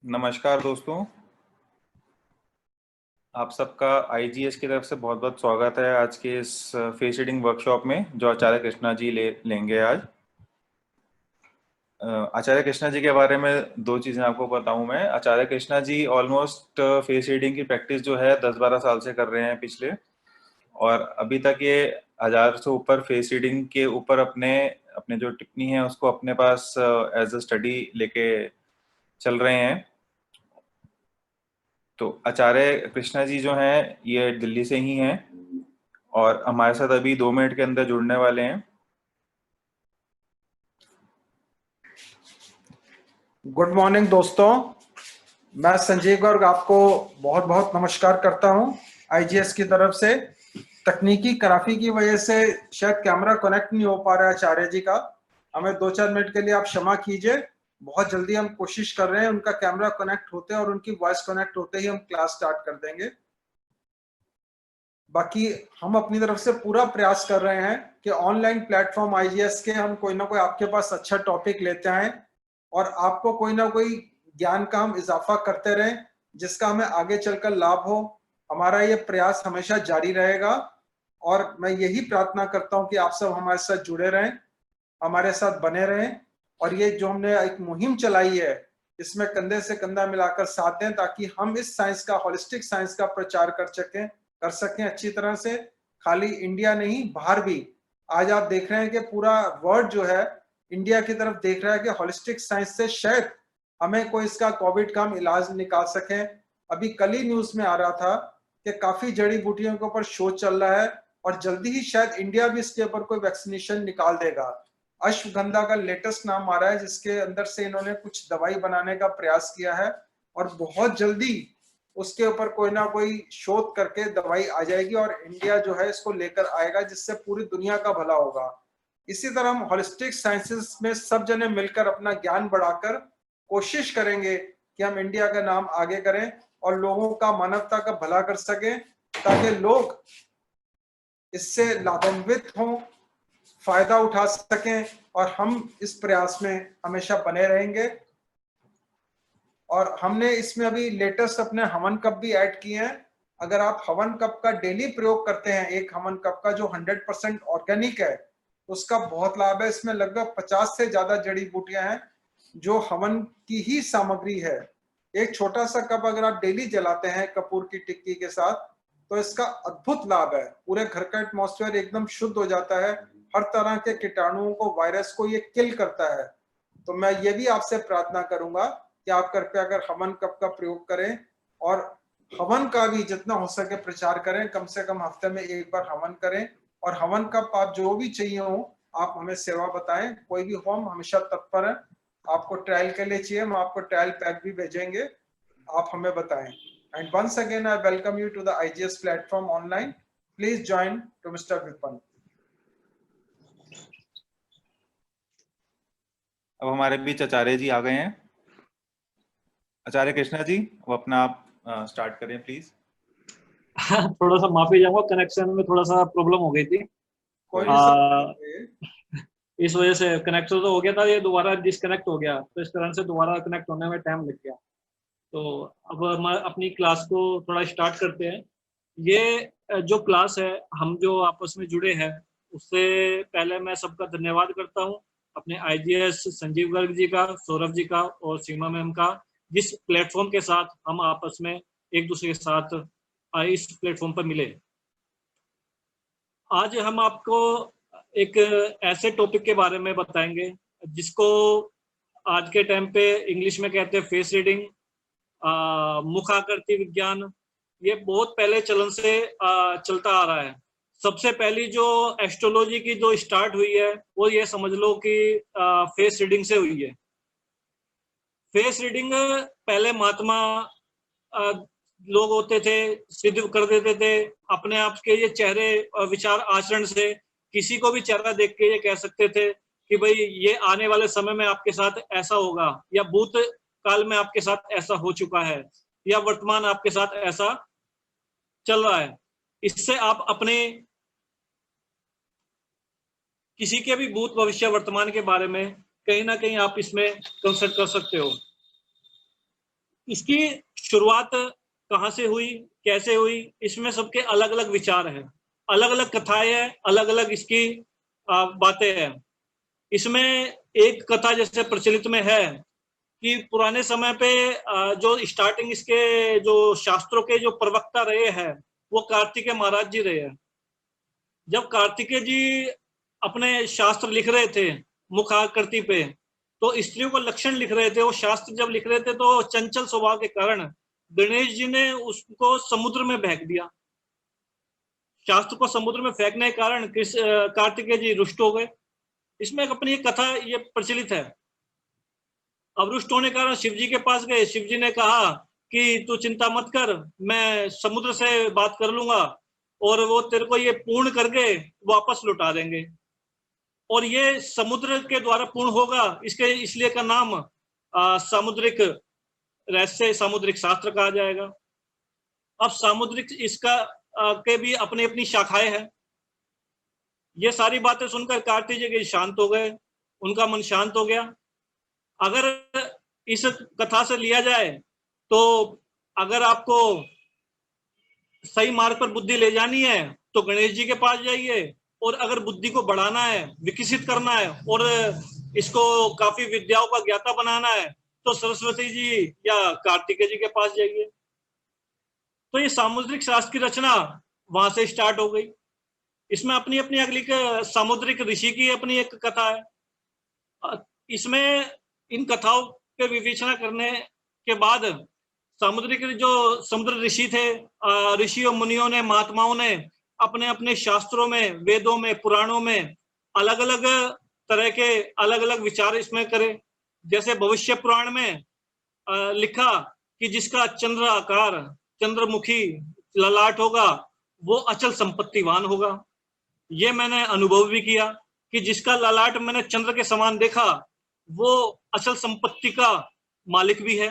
नमस्कार दोस्तों। आप सबका आईजीएस की तरफ से बहुत बहुत स्वागत है आज के इस फेस रीडिंग वर्कशॉप में जो आचार्य कृष्णा जी लेंगे आज। आचार्य कृष्णा जी के बारे में दो चीज़ें आपको बताऊं मैं। आचार्य Krishna ji almost face reading की प्रैक्टिस जो है 10-12 साल से कर रहे हैं पिछले, और अभी तक ये 1000 से ऊपर फेस रीडिंग के ऊपर अपने अपने जो टिप्पणी है उसको अपने पास एज अ स्टडी लेके चल रहे हैं। तो आचार्य कृष्णा जी जो हैं ये दिल्ली से ही हैं और हमारे साथ अभी 2 मिनट के अंदर जुड़ने वाले हैं। गुड मॉर्निंग दोस्तों, मैं संजीव गर्ग आपको बहुत बहुत नमस्कार करता हूं आईजीएस की तरफ से। तकनीकी खराबी की वजह से शायद कैमरा कनेक्ट नहीं हो पा रहा है आचार्य जी का। हमें 2-4 मिनट के लिए आप क्षमा कीजिए। बहुत जल्दी हम कोशिश कर रहे हैं उनका कैमरा कनेक्ट होते और उनकी वॉइस कनेक्ट होते ही हम क्लास स्टार्ट कर देंगे। बाकी हम अपनी तरफ से पूरा प्रयास कर रहे हैं कि ऑनलाइन प्लेटफॉर्म आईजीएस के हम कोई ना कोई आपके पास अच्छा टॉपिक लेते आए और आपको कोई ना कोई ज्ञान का हम इजाफा करते रहें जिसका हमें आगे चलकर लाभ हो। हमारा ये प्रयास हमेशा जारी रहेगा और मैं यही प्रार्थना करता हूं कि आप सब हमारे साथ जुड़े रहें, हमारे साथ बने रहें और ये जो हमने एक मुहिम चलाई है इसमें कंधे से कंधा मिलाकर साथ दें ताकि हम इस साइंस का, होलिस्टिक साइंस का प्रचार कर सकें अच्छी तरह से। खाली इंडिया नहीं, बाहर भी। आज आप देख रहे हैं कि पूरा वर्ल्ड जो है इंडिया की तरफ देख रहा है कि होलिस्टिक साइंस से शायद हमें कोई इसका कोविड का हम इलाज निकाल सकें। अभी कल ही न्यूज में आ रहा था कि काफी जड़ी बूटियों के ऊपर शोध चल रहा है और जल्दी ही शायद इंडिया भी इसके ऊपर कोई वैक्सीनेशन निकाल देगा। अश्वगंधा का लेटेस्ट नाम आ रहा है जिसके अंदर से इन्होंने कुछ दवाई बनाने का प्रयास किया है और बहुत जल्दी उसके ऊपर कोई ना कोई शोध करके दवाई आ जाएगी और इंडिया जो है इसको लेकर आएगा जिससे पूरी दुनिया का भला होगा। इसी तरह हम होलिस्टिक साइंसेस में सब जने मिलकर अपना ज्ञान बढ़ाकर कोशिश करेंगे कि हम इंडिया का नाम आगे करें और लोगों का, मानवता का भला कर सकें ताकि लोग इससे लाभान्वित हों, फायदा उठा सकें और हम इस प्रयास में हमेशा बने रहेंगे। और हमने इसमें अभी लेटेस्ट अपने हवन कप भी ऐड किए हैं। अगर आप हवन कप का डेली प्रयोग करते हैं, एक हवन कप का जो 100% ऑर्गेनिक है, उसका बहुत लाभ है। इसमें लगभग 50 से ज्यादा जड़ी बूटियां हैं जो हवन की ही सामग्री है। एक छोटा सा कप अगर आप डेली जलाते हैं कपूर की टिक्की के साथ तो इसका अद्भुत लाभ है। पूरे घर का एटमॉस्फेयर एकदम शुद्ध हो जाता है, हर तरह के कीटाणुओं को, वायरस को ये किल करता है। तो मैं ये भी आपसे प्रार्थना करूंगा कि आप कृपया अगर हवन कप का प्रयोग करें और हवन का भी जितना हो सके प्रचार करें। कम से कम हफ्ते में एक बार हवन करें और हवन कप आप जो भी चाहिए हो आप हमें सेवा बताएं, कोई भी हो हम हमेशा तत्पर हैं। आपको ट्रायल के लिए चाहिए हम आपको ट्रायल पैक भी भेजेंगे, आप हमें बताएं। And once again I welcome you to the IGS platform online. Please join to mister Vipan. अब हमारे बीच आचार्य जी आ गए हैं। आचार्य कृष्णा जी, अब अपना आप स्टार्ट करें प्लीज। थोड़ा सा माफी चाहूंगा, कनेक्शन में थोड़ा सा प्रॉब्लम हो गई थी। कोई आ, नहीं इस वजह से कनेक्शन तो हो गया था, ये दोबारा डिस्कनेक्ट हो गया, तो इस तरह से दोबारा कनेक्ट होने में टाइम लग गया। तो अब हम अपनी क्लास को थोड़ा स्टार्ट करते हैं। ये जो क्लास है, हम जो आपस में जुड़े हैं उससे पहले मैं सबका धन्यवाद करता हूँ, अपने आईजीएस संजीव गर्ग जी का, सौरभ जी का और सीमा मैम का, जिस प्लेटफॉर्म के साथ हम आपस में एक दूसरे के साथ इस प्लेटफॉर्म पर मिले। आज हम आपको एक ऐसे टॉपिक के बारे में बताएंगे जिसको आज के टाइम पे इंग्लिश में कहते हैं फेस रीडिंग, मुखाकृति विज्ञान। ये बहुत पहले चलन से चलता आ रहा है। सबसे पहली जो एस्ट्रोलॉजी की जो स्टार्ट हुई है वो ये समझ लो कि फेस रीडिंग से हुई है। फेस रीडिंग पहले महात्मा लोग होते थे, सिद्ध कर देते थे अपने आप के ये चेहरे और विचार आचरण से। किसी को भी चेहरा देख के ये कह सकते थे कि भाई ये आने वाले समय में आपके साथ ऐसा होगा, या भूत काल में आपके साथ ऐसा हो चुका है, या वर्तमान आपके साथ ऐसा चल रहा है। इससे आप अपने किसी के भी भूत भविष्य वर्तमान के बारे में कहीं ना कहीं आप इसमें कंसल्ट कर सकते हो। इसकी शुरुआत कहाँ से हुई, कैसे हुई, इसमें सबके अलग अलग विचार हैं, अलग अलग कथाएं हैं, अलग अलग इसकी बातें हैं। इसमें एक कथा जैसे प्रचलित में है कि पुराने समय पे जो स्टार्टिंग इसके जो शास्त्रों के जो प्रवक्ता रहे हैं वो कार्तिकेय महाराज जी रहे हैं। जब कार्तिकेय जी अपने शास्त्र लिख रहे थे मुखाकृति पे, तो स्त्रियों का लक्षण लिख रहे थे, वो शास्त्र जब लिख रहे थे तो चंचल स्वभाव के कारण गणेश जी ने उसको समुद्र में फेंक दिया। शास्त्र को समुद्र में फेंकने के कारण कार्तिकेय जी रुष्ट हो गए। इसमें एक अपनी एक कथा ये प्रचलित है। अब रुष्ट होने के कारण शिव जी के पास गए। शिव जी ने कहा कि तू चिंता मत कर, मैं समुद्र से बात कर लूंगा और वो तेरे को ये पूर्ण करके वापस लौटा देंगे। और ये समुद्र के द्वारा पूर्ण होगा, इसके इसलिए का नाम सामुद्रिक रहस्य, सामुद्रिक शास्त्र कहा जाएगा। अब सामुद्रिक इसका के भी अपनी अपनी शाखाएं हैं। ये सारी बातें सुनकर कार्तिकेय जी शांत हो गए, उनका मन शांत हो गया। अगर इस कथा से लिया जाए तो अगर आपको सही मार्ग पर बुद्धि ले जानी है तो गणेश जी के पास जाइए, और अगर बुद्धि को बढ़ाना है, विकसित करना है और इसको काफी विद्याओं का ज्ञाता बनाना है तो सरस्वती जी या कार्तिकेय जी के पास जाइए। तो ये सामुद्रिक शास्त्र की रचना वहां से स्टार्ट हो गई। इसमें अपनी अपनी अगली सामुद्रिक ऋषि की अपनी एक कथा है। इसमें इन कथाओं के विवेचना करने के बाद सामुद्रिक जो समुद्र ऋषि थे, ऋषियों मुनियों ने, महात्माओं ने अपने अपने शास्त्रों में, वेदों में, पुराणों में अलग अलग तरह के अलग अलग विचार इसमें करे। जैसे भविष्य पुराण में लिखा कि जिसका चंद्र आकार, चंद्रमुखी ललाट होगा वो अचल संपत्तिवान होगा। ये मैंने अनुभव भी किया कि जिसका ललाट मैंने चंद्र के समान देखा वो अचल संपत्ति का मालिक भी है।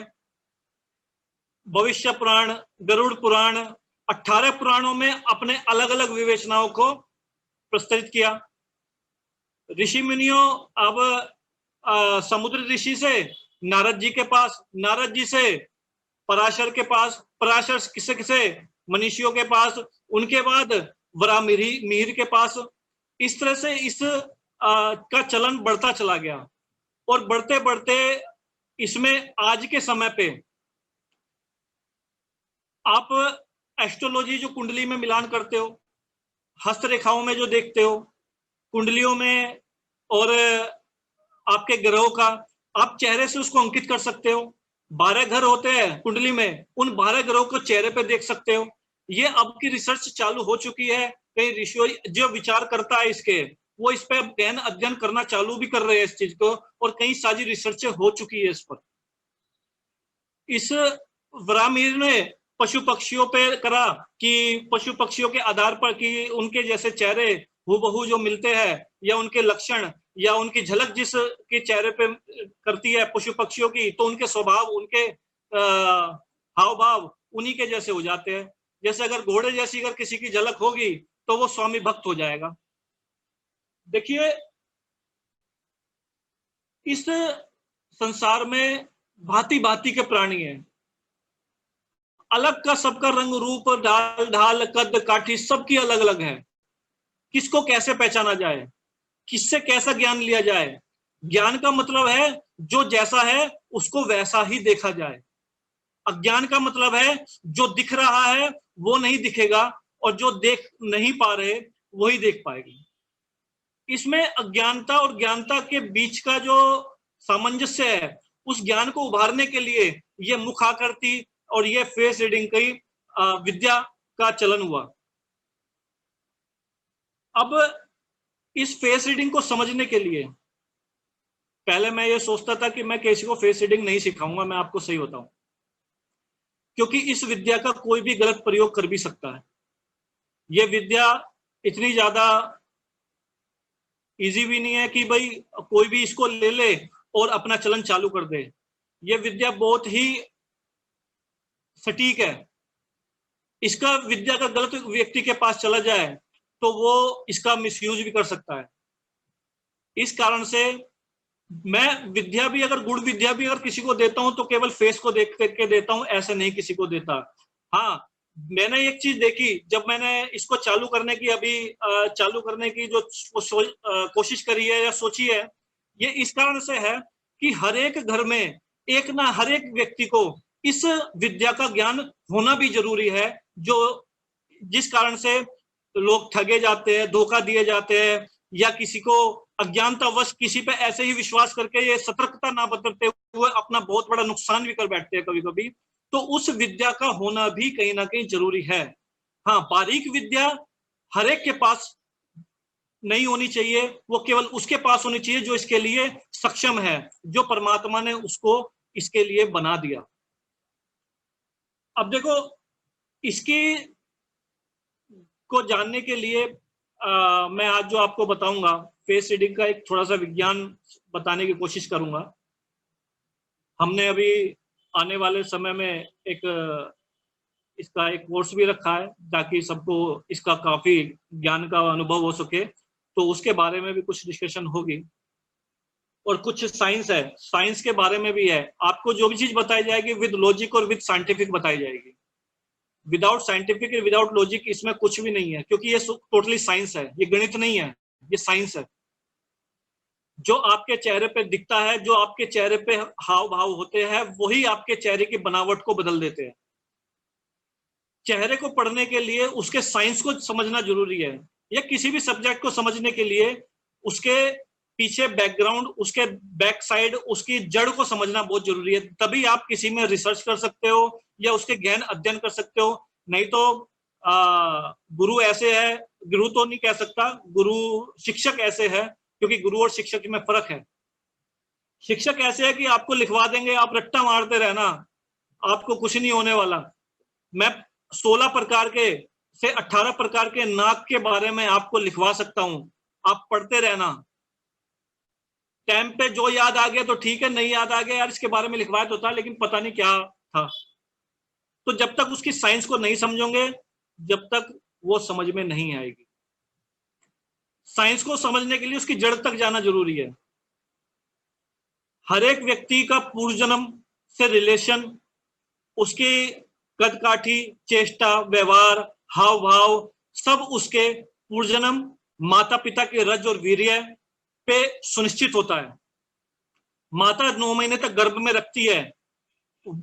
भविष्य पुराण, गरुड़ पुराण, 18 पुराणों में अपने अलग अलग विवेचनाओं को प्रस्तुत किया। ऋषि मुनियों अब समुद्र ऋषि से नारद जी के पास, नारद जी से पराशर के पास, पराशर किसे किसे मनीषियों के पास, उनके बाद वरामिहिर के पास। इस तरह से इस का चलन बढ़ता चला गया और बढ़ते बढ़ते इसमें आज के समय पे आप एस्ट्रोलॉजी जो कुंडली में मिलान करते हो, हस्तरेखाओं में जो देखते हो, कुंडलियों में और आपके ग्रहों का आप चेहरे से उसको अंकित कर सकते हो। 12 घर होते हैं कुंडली में, उन 12 ग्रहों को चेहरे पे देख सकते हो। ये अब की रिसर्च चालू हो चुकी है। कई ऋषि जो विचार करता है इसके, वो इस पे गहन अध्ययन करना चालू भी कर रहे हैं इस चीज को, और कई सारी रिसर्च हो चुकी है इस पर। इस वरामिहिर ने पशु पक्षियों पे करा कि पशु पक्षियों के आधार पर कि उनके जैसे चेहरे हूबहू जो मिलते हैं या उनके लक्षण या उनकी झलक जिस के चेहरे पे करती है पशु पक्षियों की, तो उनके स्वभाव, उनके हाव भाव उन्हीं के जैसे हो जाते हैं। जैसे अगर घोड़े जैसी अगर किसी की झलक होगी तो वो स्वामी भक्त हो जाएगा। देखिए, इस संसार में भांति भांति के प्राणी हैं, अलग का सबका रंग रूप ढाल ढाल कद काठी सबकी अलग अलग है। किसको कैसे पहचाना जाए, किससे कैसा ज्ञान लिया जाए? ज्ञान का मतलब है जो जैसा है उसको वैसा ही देखा जाए। अज्ञान का मतलब है जो दिख रहा है वो नहीं दिखेगा और जो देख नहीं पा रहे वही देख पाएगी। इसमें अज्ञानता और ज्ञानता के बीच का जो सामंजस्य है, उस ज्ञान को उभारने के लिए ये मुखाकृति और ये फेस रीडिंग की विद्या का चलन हुआ। अब इस फेस रीडिंग को समझने के लिए पहले मैं ये सोचता था कि मैं किसी को फेस रीडिंग नहीं सिखाऊंगा, मैं आपको सही बताऊं, क्योंकि इस विद्या का कोई भी गलत प्रयोग कर भी सकता है। ये विद्या इतनी ज्यादा इजी भी नहीं है कि भाई कोई भी इसको ले ले और अपना चलन चालू कर दे। ये विद्या बहुत ही सटीक है। इसका विद्या का गलत व्यक्ति के पास चला जाए तो वो इसका मिसयूज भी कर सकता है। इस कारण से मैं विद्या भी, अगर गुड़ विद्या भी अगर किसी को देता हूं तो केवल फेस को देख करके देता हूं, ऐसे नहीं किसी को देता। हाँ, मैंने एक चीज देखी जब मैंने इसको चालू करने की चालू करने की जो कोशिश करी है या सोची है, ये इस कारण से है कि हर एक घर में एक ना हर एक व्यक्ति को इस विद्या का ज्ञान होना भी जरूरी है, जो जिस कारण से लोग ठगे जाते हैं, धोखा दिए जाते हैं, या किसी को अज्ञानतावश किसी पे ऐसे ही विश्वास करके ये सतर्कता ना बरतते हुए अपना बहुत बड़ा नुकसान भी कर बैठते हैं कभी कभी। तो उस विद्या का होना भी कहीं ना कहीं जरूरी है। हाँ, बारीक विद्या हर एक के पास नहीं होनी चाहिए, वो केवल उसके पास होनी चाहिए जो इसके लिए सक्षम है, जो परमात्मा ने उसको इसके लिए बना दिया। अब देखो, इसकी को जानने के लिए मैं आज जो आपको बताऊंगा फेस रीडिंग का एक थोड़ा सा विज्ञान बताने की कोशिश करूंगा। हमने अभी आने वाले समय में इसका एक कोर्स भी रखा है ताकि सबको इसका काफी ज्ञान का अनुभव हो सके, तो उसके बारे में भी कुछ डिस्कशन होगी। और कुछ साइंस है, साइंस के बारे में भी है। आपको जो भी चीज बताई जाएगी विद लॉजिक और विद साइंटिफिक बताई जाएगी। विदाउट साइंटिफिक और विदाउट लॉजिक इसमें कुछ भी नहीं है, क्योंकि ये टोटली साइंस है, ये गणित नहीं है, ये साइंस है। जो आपके चेहरे पे दिखता है, जो आपके चेहरे पे हाव भाव होते हैं, वही आपके चेहरे की बनावट को बदल देते हैं। चेहरे को पढ़ने के लिए उसके साइंस को समझना जरूरी है, या किसी भी सब्जेक्ट को समझने के लिए उसके पीछे बैकग्राउंड, उसके बैक साइड, उसकी जड़ को समझना बहुत जरूरी है। तभी आप किसी में रिसर्च कर सकते हो या उसके गहन अध्ययन कर सकते हो। नहीं तो गुरु ऐसे है, गुरु तो नहीं कह सकता, गुरु शिक्षक ऐसे है, क्योंकि गुरु और शिक्षक में फर्क है। शिक्षक ऐसे है कि आपको लिखवा देंगे, आप रट्टा मारते रहना, आपको कुछ नहीं होने वाला। मैं 16 प्रकार के से 18 प्रकार के नाक के बारे में आपको लिखवा सकता हूं, आप पढ़ते रहना। टाइम पे जो याद आ गया तो ठीक है, नहीं याद आ गया यार इसके बारे में लिखवाया तो था लेकिन पता नहीं क्या था। तो जब तक उसकी साइंस को नहीं समझोगे, जब तक वो समझ में नहीं आएगी। साइंस को समझने के लिए उसकी जड़ तक जाना जरूरी है। हर एक व्यक्ति का पूर्व जन्म से रिलेशन, उसकी कद काठी, चेष्टा, व्यवहार, हाव भाव, सब उसके पूर्व जन्म माता पिता के रज और वीर्य पे सुनिश्चित होता है। माता 9 महीने तक गर्भ में रखती है,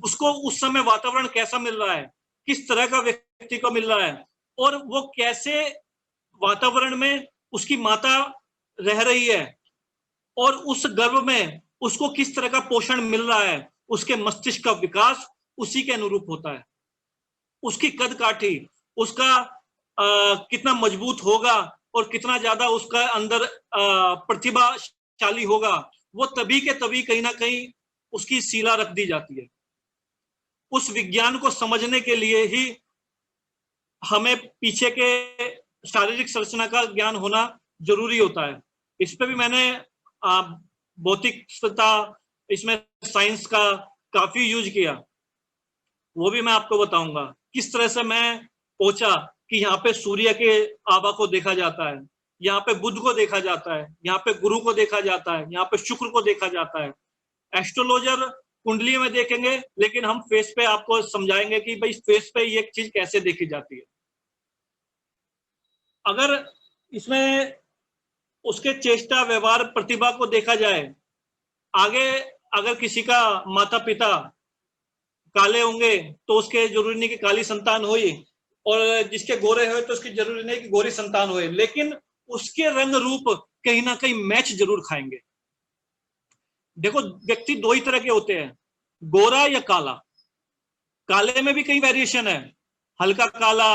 उसको उस समय वातावरण कैसा मिल रहा है, किस तरह का व्यक्ति को मिल रहा है, और वो कैसे वातावरण में उसकी माता रह रही है, और उस गर्भ में उसको किस तरह का पोषण मिल रहा है, उसके मस्तिष्क का विकास उसी के अनुरूप होता है। उसकी कद काठी, उसका कितना मजबूत होगा और कितना ज्यादा उसका अंदर प्रतिभाशाली होगा, वो तभी के तभी कहीं ना कहीं उसकी सीला रख दी जाती है। उस विज्ञान को समझने के लिए ही हमें पीछे के शारीरिक संरचना का ज्ञान होना जरूरी होता है। इस पे भी मैंने भौतिकता, इसमें साइंस का काफी यूज किया, वो भी मैं आपको बताऊंगा। किस तरह से मैं पहुंचा कि यहाँ पे सूर्य के आभा को देखा जाता है, यहाँ पे बुध को देखा जाता है, यहाँ पे गुरु को देखा जाता है, यहाँ पे शुक्र को देखा जाता है। एस्ट्रोलॉजर कुंडली में देखेंगे, लेकिन हम फेस पे आपको समझाएंगे कि भाई फेस पे ये चीज कैसे देखी जाती है। अगर इसमें उसके चेष्टा, व्यवहार, प्रतिभा को देखा जाए, आगे अगर किसी का माता पिता काले होंगे तो उसके जरूरी नहीं कि काली संतान होई, और जिसके गोरे हो तो उसकी जरूरी नहीं कि गोरी संतान होए, लेकिन उसके रंग रूप कहीं ना कहीं मैच जरूर खाएंगे। देखो, व्यक्ति दो ही तरह के होते हैं, गोरा या काला। काले में भी कई वेरिएशन है, हल्का काला,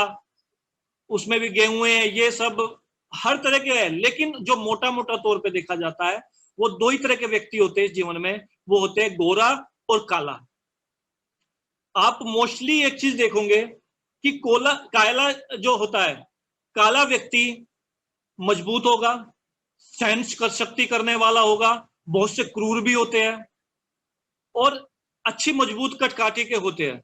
उसमें भी गेहूं है, ये सब हर तरह के है। लेकिन जो मोटा मोटा तौर पे देखा जाता है, वो दो ही तरह के व्यक्ति होते हैं जीवन में, वो होते हैं गोरा और काला। आप मोस्टली एक चीज देखोगे कि काला जो होता है, काला व्यक्ति मजबूत होगा, सहन शक्ति करने वाला होगा, बहुत से क्रूर भी होते हैं, और अच्छी मजबूत कटकाठी के होते हैं।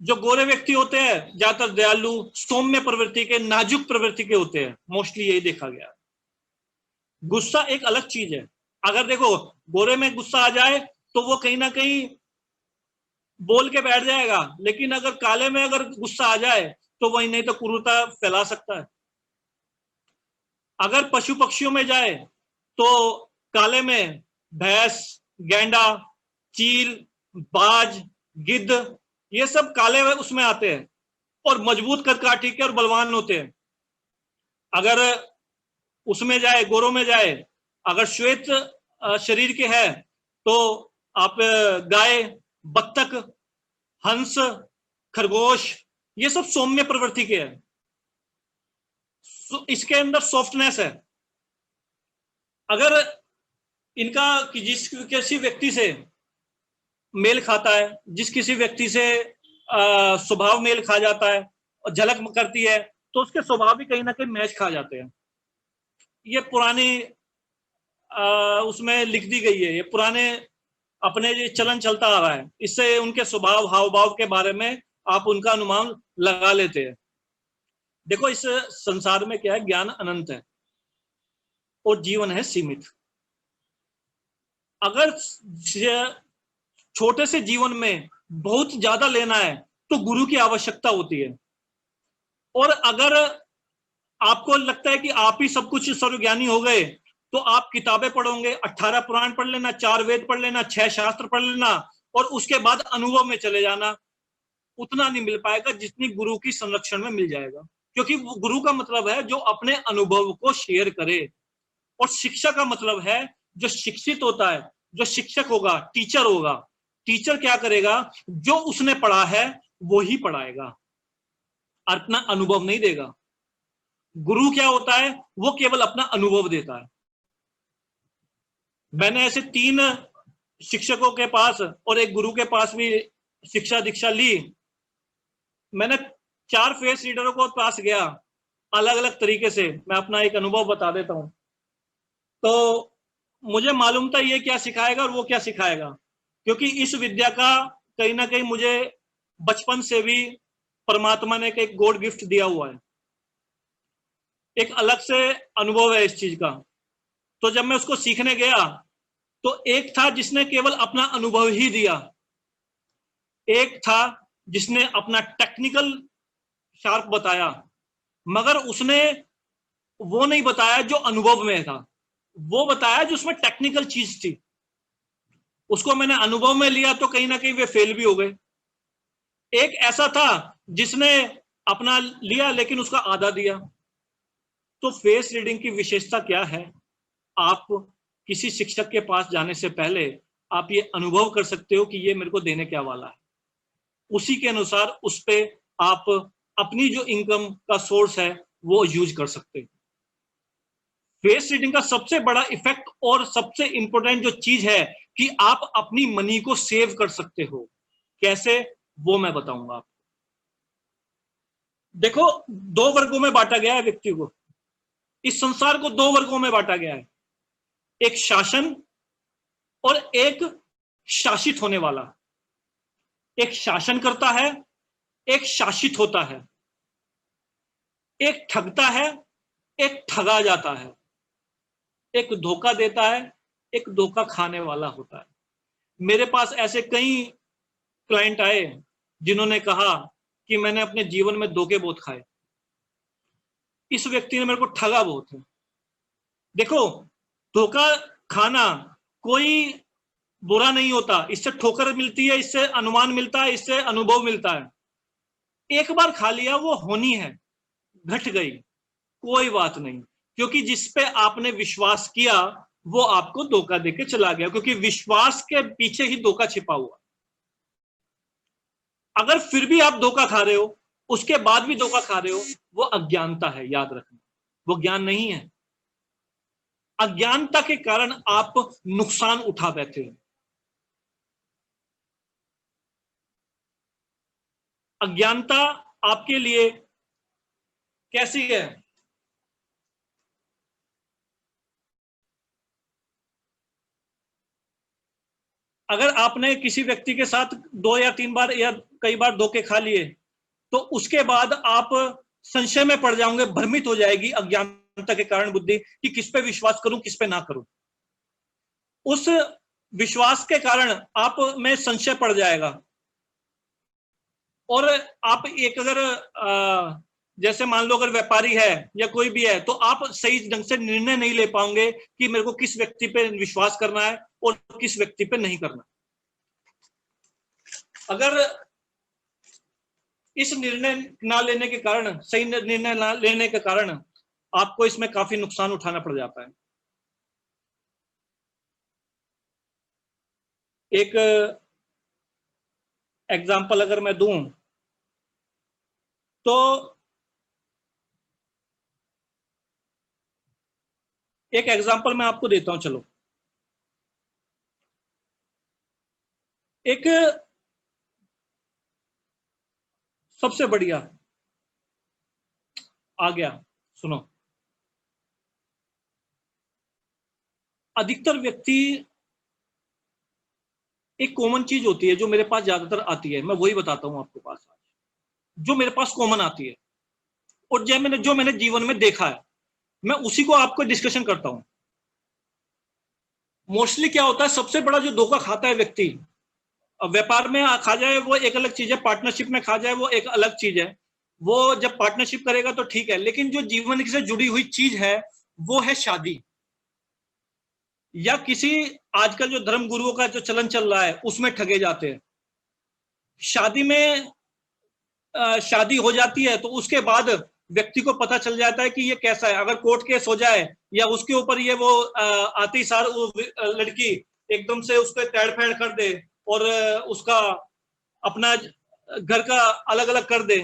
जो गोरे व्यक्ति होते हैं ज्यादातर दयालु, सौम्य प्रवृत्ति के, नाजुक प्रवृत्ति के होते हैं। मोस्टली यही देखा गया। गुस्सा एक अलग चीज है, अगर देखो गोरे में गुस्सा आ जाए तो वो कहीं ना कहीं बोल के बैठ जाएगा, लेकिन अगर काले में अगर गुस्सा आ जाए तो वही नहीं तो क्रूरता फैला सकता है। अगर पशु पक्षियों में जाए तो काले में भैंस, गैंडा, चील, बाज, गिद्ध, ये सब काले उसमें आते हैं और मजबूत कदकाठी के और बलवान होते हैं। अगर उसमें जाए, गोरों में जाए, अगर श्वेत शरीर के है तो आप गाय, बत्तख, हंस, खरगोश, ये सब सौम्य प्रवृत्ति के हैं, इसके अंदर सॉफ्टनेस है। अगर इनका जिस किसी व्यक्ति से मेल खाता है, जिस किसी व्यक्ति से स्वभाव मेल खा जाता है और झलक करती है, तो उसके स्वभाव भी कहीं ना कहीं मैच खा जाते हैं। ये पुरानी उसमें लिख दी गई है, ये पुराने अपने ये चलन चलता आ रहा है। इससे उनके स्वभाव हाव भाव के बारे में आप उनका अनुमान लगा लेते हैं। देखो इस संसार में क्या है, ज्ञान अनंत है और जीवन है सीमित। अगर छोटे से जीवन में बहुत ज्यादा लेना है तो गुरु की आवश्यकता होती है। और अगर आपको लगता है कि आप ही सब कुछ सर्वज्ञानी हो गए तो आप किताबें पढ़ोगे, 18 पुराण पढ़ लेना, 4 वेद पढ़ लेना, 6 शास्त्र पढ़ लेना और उसके बाद अनुभव में चले जाना, उतना नहीं मिल पाएगा जितनी गुरु की संरक्षण में मिल जाएगा। क्योंकि गुरु का मतलब है जो अपने अनुभव को शेयर करे, और शिक्षा का मतलब है जो शिक्षित होता है, जो शिक्षक होगा, टीचर होगा। टीचर क्या करेगा, जो उसने पढ़ा है वो ही पढ़ाएगा, अपना अनुभव नहीं देगा। गुरु क्या होता है, वो केवल अपना अनुभव देता है। मैंने ऐसे 3 शिक्षकों के पास और एक गुरु के पास भी शिक्षा दीक्षा ली। मैंने 4 फेस रीडरों को पास गया अलग अलग तरीके से। मैं अपना एक अनुभव बता देता हूं। तो मुझे मालूम था ये क्या सिखाएगा और वो क्या सिखाएगा, क्योंकि इस विद्या का कहीं ना कहीं मुझे बचपन से भी परमात्मा ने एक गॉड गिफ्ट दिया हुआ है। एक अलग से अनुभव है इस चीज का। तो जब मैं उसको सीखने गया तो एक था जिसने केवल अपना अनुभव ही दिया, एक था जिसने अपना टेक्निकल शार्प बताया, मगर उसने वो नहीं बताया जो अनुभव में था, वो बताया जो उसमें टेक्निकल चीज थी। उसको मैंने अनुभव में लिया तो कहीं ना कहीं वे फेल भी हो गए। एक ऐसा था जिसने अपना लिया लेकिन उसका आधा दिया। तो फेस रीडिंग की विशेषता क्या है, आप किसी शिक्षक के पास जाने से पहले आप ये अनुभव कर सकते हो कि ये मेरे को देने क्या वाला है, उसी के अनुसार उस पे आप अपनी जो इनकम का सोर्स है वो यूज कर सकते हो। फेस रीडिंग का सबसे बड़ा इफेक्ट और सबसे इंपॉर्टेंट जो चीज है कि आप अपनी मनी को सेव कर सकते हो। कैसे, वो मैं बताऊंगा आपको। देखो 2 वर्गों में बांटा गया है व्यक्ति को, इस संसार को 2 वर्गों में बांटा गया है, एक शासन और एक शासित होने वाला। एक शासन करता है, एक शासित होता है। एक ठगता है, एक ठगा जाता है। एक धोखा देता है, एक धोखा खाने वाला होता है। मेरे पास ऐसे कई क्लाइंट आए जिन्होंने कहा कि मैंने अपने जीवन में धोखे बहुत खाए, इस व्यक्ति ने मेरे को ठगा बहुत है। देखो धोखा खाना कोई बुरा नहीं होता, इससे ठोकर मिलती है, इससे अनुमान मिलता है, इससे अनुभव मिलता है। एक बार खा लिया वो होनी है, घट गई, कोई बात नहीं, क्योंकि जिस पे आपने विश्वास किया वो आपको धोखा देके चला गया, क्योंकि विश्वास के पीछे ही धोखा छिपा हुआ। अगर फिर भी आप धोखा खा रहे हो, उसके बाद भी धोखा खा रहे हो, वो अज्ञानता है, याद रखना, वो ज्ञान नहीं है। अज्ञानता के कारण आप नुकसान उठा बैठे हो। अज्ञानता आपके लिए कैसी है, अगर आपने किसी व्यक्ति के साथ 2 या 3 बार या कई बार धोखे खा लिए तो उसके बाद आप संशय में पड़ जाओगे, भ्रमित हो जाएगी अज्ञानता के कारण बुद्धि कि किस पे विश्वास करूं किस पे ना करूं। उस विश्वास के कारण आप में संशय पड़ जाएगा, और आप एक अगर जैसे मान लो अगर व्यापारी है या कोई भी है, तो आप सही ढंग से निर्णय नहीं ले पाओगे कि मेरे को किस व्यक्ति पे विश्वास करना है और किस व्यक्ति पे नहीं करना। अगर इस निर्णय ना लेने के कारण, सही निर्णय ना लेने के कारण आपको इसमें काफी नुकसान उठाना पड़ जाता है। एक एग्जाम्पल अगर मैं दूं तो एक एग्जाम्पल मैं आपको देता हूं। चलो, एक सबसे बढ़िया आ गया, सुनो। अधिकतर व्यक्ति, एक कॉमन चीज होती है जो मेरे पास ज्यादातर आती है, मैं वही बताता हूं आपके पास आज, जो मेरे पास कॉमन आती है और जो मैंने जीवन में देखा है, मैं उसी को आपको डिस्कशन करता हूं। मोस्टली क्या होता है, सबसे बड़ा जो धोखा खाता है व्यक्ति, व्यापार में खा जाए वो एक अलग चीज है, पार्टनरशिप में खा जाए वो एक अलग चीज है। वो जब पार्टनरशिप करेगा तो ठीक है, लेकिन जो जीवन से जुड़ी हुई चीज है वो है शादी, या किसी आजकल जो धर्म गुरुओं का जो चलन चल रहा है उसमें ठगे जाते हैं। शादी में शादी हो जाती है तो उसके बाद व्यक्ति को पता चल जाता है कि ये कैसा है। अगर कोर्ट केस हो जाए या उसके ऊपर ये वो आती सार लड़की एकदम से उसको तैड़ फैड़ कर दे और उसका अपना घर का अलग अलग कर दे,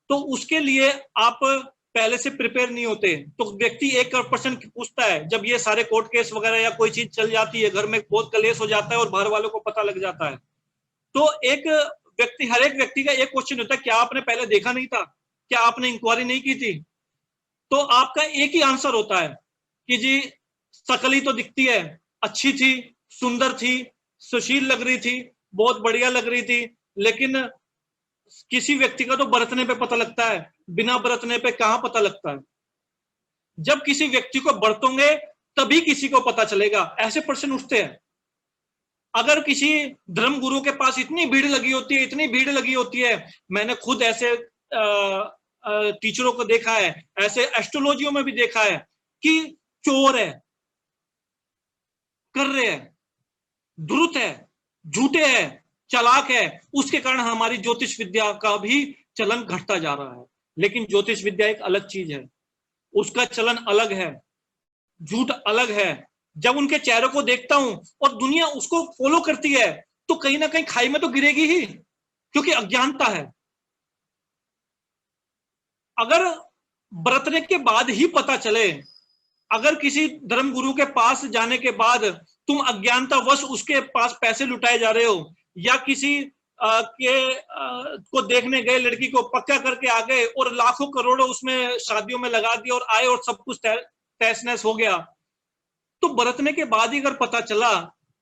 तो उसके लिए आप पहले से प्रिपेयर नहीं होते। तो व्यक्ति 1% पूछता है, जब ये सारे कोर्ट केस वगैरह या कोई चीज चल जाती है, घर में बहुत कलेश हो जाता है और बाहर वालों को पता लग जाता है, तो हर एक व्यक्ति का एक क्वेश्चन होता है, क्या आपने पहले देखा नहीं था, क्या आपने इंक्वायरी नहीं की थी? तो आपका एक ही आंसर होता है कि जी शकल ही तो दिखती है, अच्छी थी, सुंदर थी, सुशील लग रही थी, बहुत बढ़िया लग रही थी, लेकिन किसी व्यक्ति का तो बरतने पे पता लगता है, बिना बरतने पे कहां पता लगता है। जब किसी व्यक्ति को बरतोंगे तभी किसी को पता चलेगा, ऐसे प्रश्न उठते हैं। अगर किसी धर्म गुरु के पास इतनी भीड़ लगी होती है, इतनी भीड़ लगी होती है, मैंने खुद ऐसे टीचरों को देखा है, ऐसे एस्ट्रोलॉजियों में भी देखा है कि चोर है, कर रहे हैं, द्रुत है, झूठे है, चालाक है, उसके कारण हमारी ज्योतिष विद्या का भी चलन घटता जा रहा है। लेकिन ज्योतिष विद्या एक अलग चीज है, उसका चलन अलग है, झूठ अलग है। जब उनके चेहरों को देखता हूं और दुनिया उसको फॉलो करती है, तो कहीं ना कहीं खाई में तो गिरेगी ही, क्योंकि अज्ञानता है। अगर बरतने के बाद ही पता चले, अगर किसी धर्म गुरु के पास जाने के बाद तुम अज्ञानतावश उसके पास पैसे लुटाए जा रहे हो, या किसी को देखने गए लड़की को पक्का करके आ गए और लाखों करोड़ों उसमें शादियों में लगा दिए और आए और सब कुछ तहस नहस हो गया, तो बरतने के बाद ही अगर पता चला